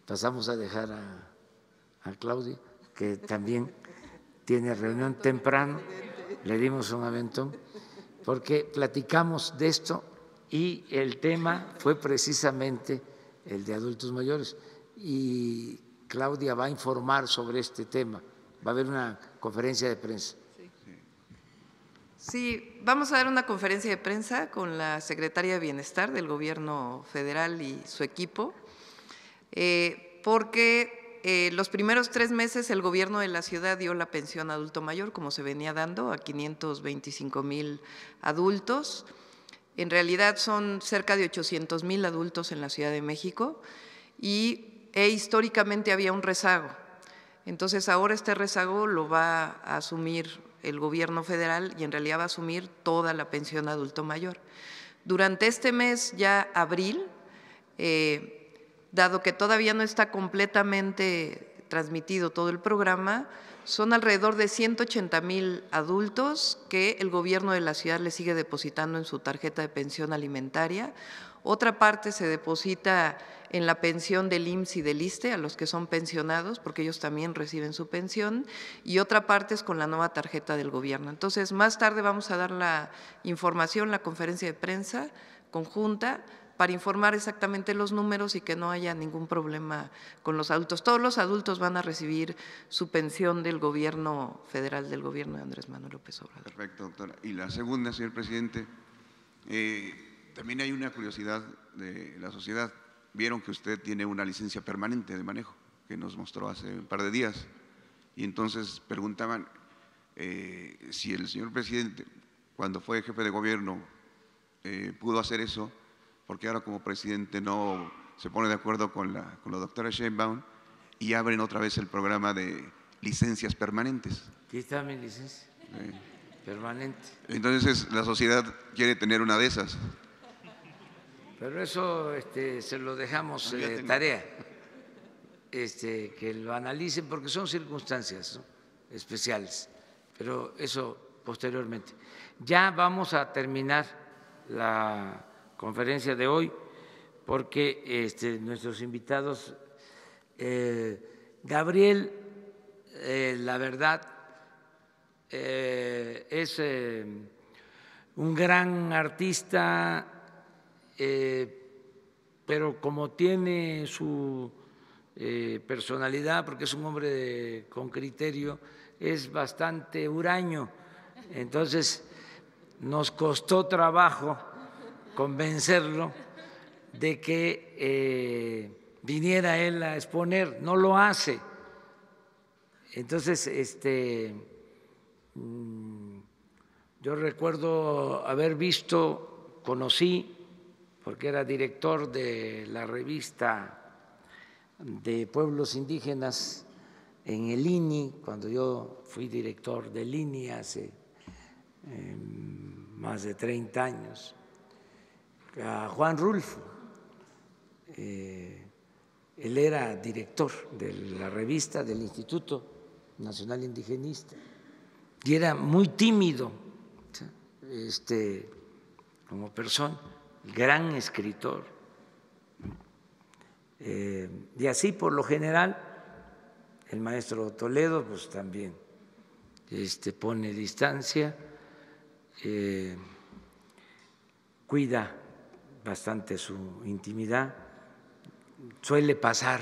Speaker 1: pasamos a dejar a Claudia, que también tiene reunión temprano, le dimos un aventón, porque platicamos de esto y el tema fue precisamente el de adultos mayores y Claudia va a informar sobre este tema, va a haber una conferencia de prensa.
Speaker 4: Sí, vamos a dar una conferencia de prensa con la secretaria de Bienestar del Gobierno Federal y su equipo, porque los primeros 3 meses el gobierno de la ciudad dio la pensión adulto mayor, como se venía dando, a 525,000 adultos. En realidad son cerca de 800,000 adultos en la Ciudad de México y históricamente había un rezago. Entonces ahora este rezago lo va a asumir el gobierno federal y en realidad va a asumir toda la pensión adulto mayor. Durante este mes, ya abril, dado que todavía no está completamente transmitido todo el programa, son alrededor de 180,000 adultos que el gobierno de la ciudad le sigue depositando en su tarjeta de pensión alimentaria. Otra parte se deposita en la pensión del IMSS y del ISSSTE a los que son pensionados, porque ellos también reciben su pensión, y otra parte es con la nueva tarjeta del gobierno. Entonces, más tarde vamos a dar la información, la conferencia de prensa conjunta, para informar exactamente los números y que no haya ningún problema con los adultos. Todos los adultos van a recibir su pensión del gobierno federal, del gobierno de Andrés Manuel López Obrador.
Speaker 11: Perfecto, doctora. Y la segunda, señor presidente, también hay una curiosidad de la sociedad. Vieron que usted tiene una licencia permanente de manejo, que nos mostró hace un par de días. Y entonces preguntaban si el señor presidente, cuando fue jefe de gobierno, pudo hacer eso, porque ahora como presidente no se pone de acuerdo con la doctora Sheinbaum y abren otra vez el programa de licencias permanentes.
Speaker 1: Aquí está mi licencia permanente.
Speaker 11: Entonces la sociedad quiere tener una de esas.
Speaker 1: Pero eso se lo dejamos tarea, que lo analicen porque son circunstancias, ¿no?, especiales, pero eso posteriormente. Ya vamos a terminar la conferencia de hoy porque nuestros invitados, Gabriel, la verdad, es un gran artista, pero como tiene su personalidad, porque es un hombre con criterio, es bastante huraño. Entonces nos costó trabajo convencerlo de que viniera él a exponer, no lo hace. Entonces, yo recuerdo haber visto, conocí, porque era director de la revista de pueblos indígenas en el INI, cuando yo fui director del INI hace más de 30 años, a Juan Rulfo. Él era director de la revista del Instituto Nacional Indigenista y era muy tímido como persona, gran escritor. Y así por lo general el maestro Toledo pues también pone distancia, cuida bastante su intimidad. Suele pasar,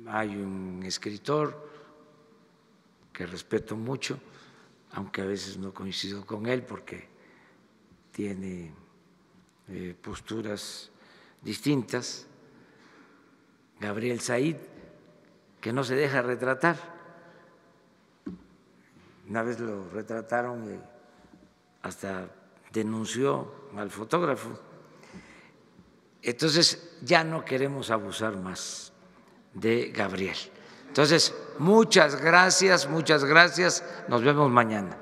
Speaker 1: hay un escritor que respeto mucho, aunque a veces no coincido con él porque tiene posturas distintas, Gabriel Said, que no se deja retratar. Una vez lo retrataron y hasta denunció al fotógrafo. Entonces ya no queremos abusar más de Gabriel. Entonces, muchas gracias, nos vemos mañana.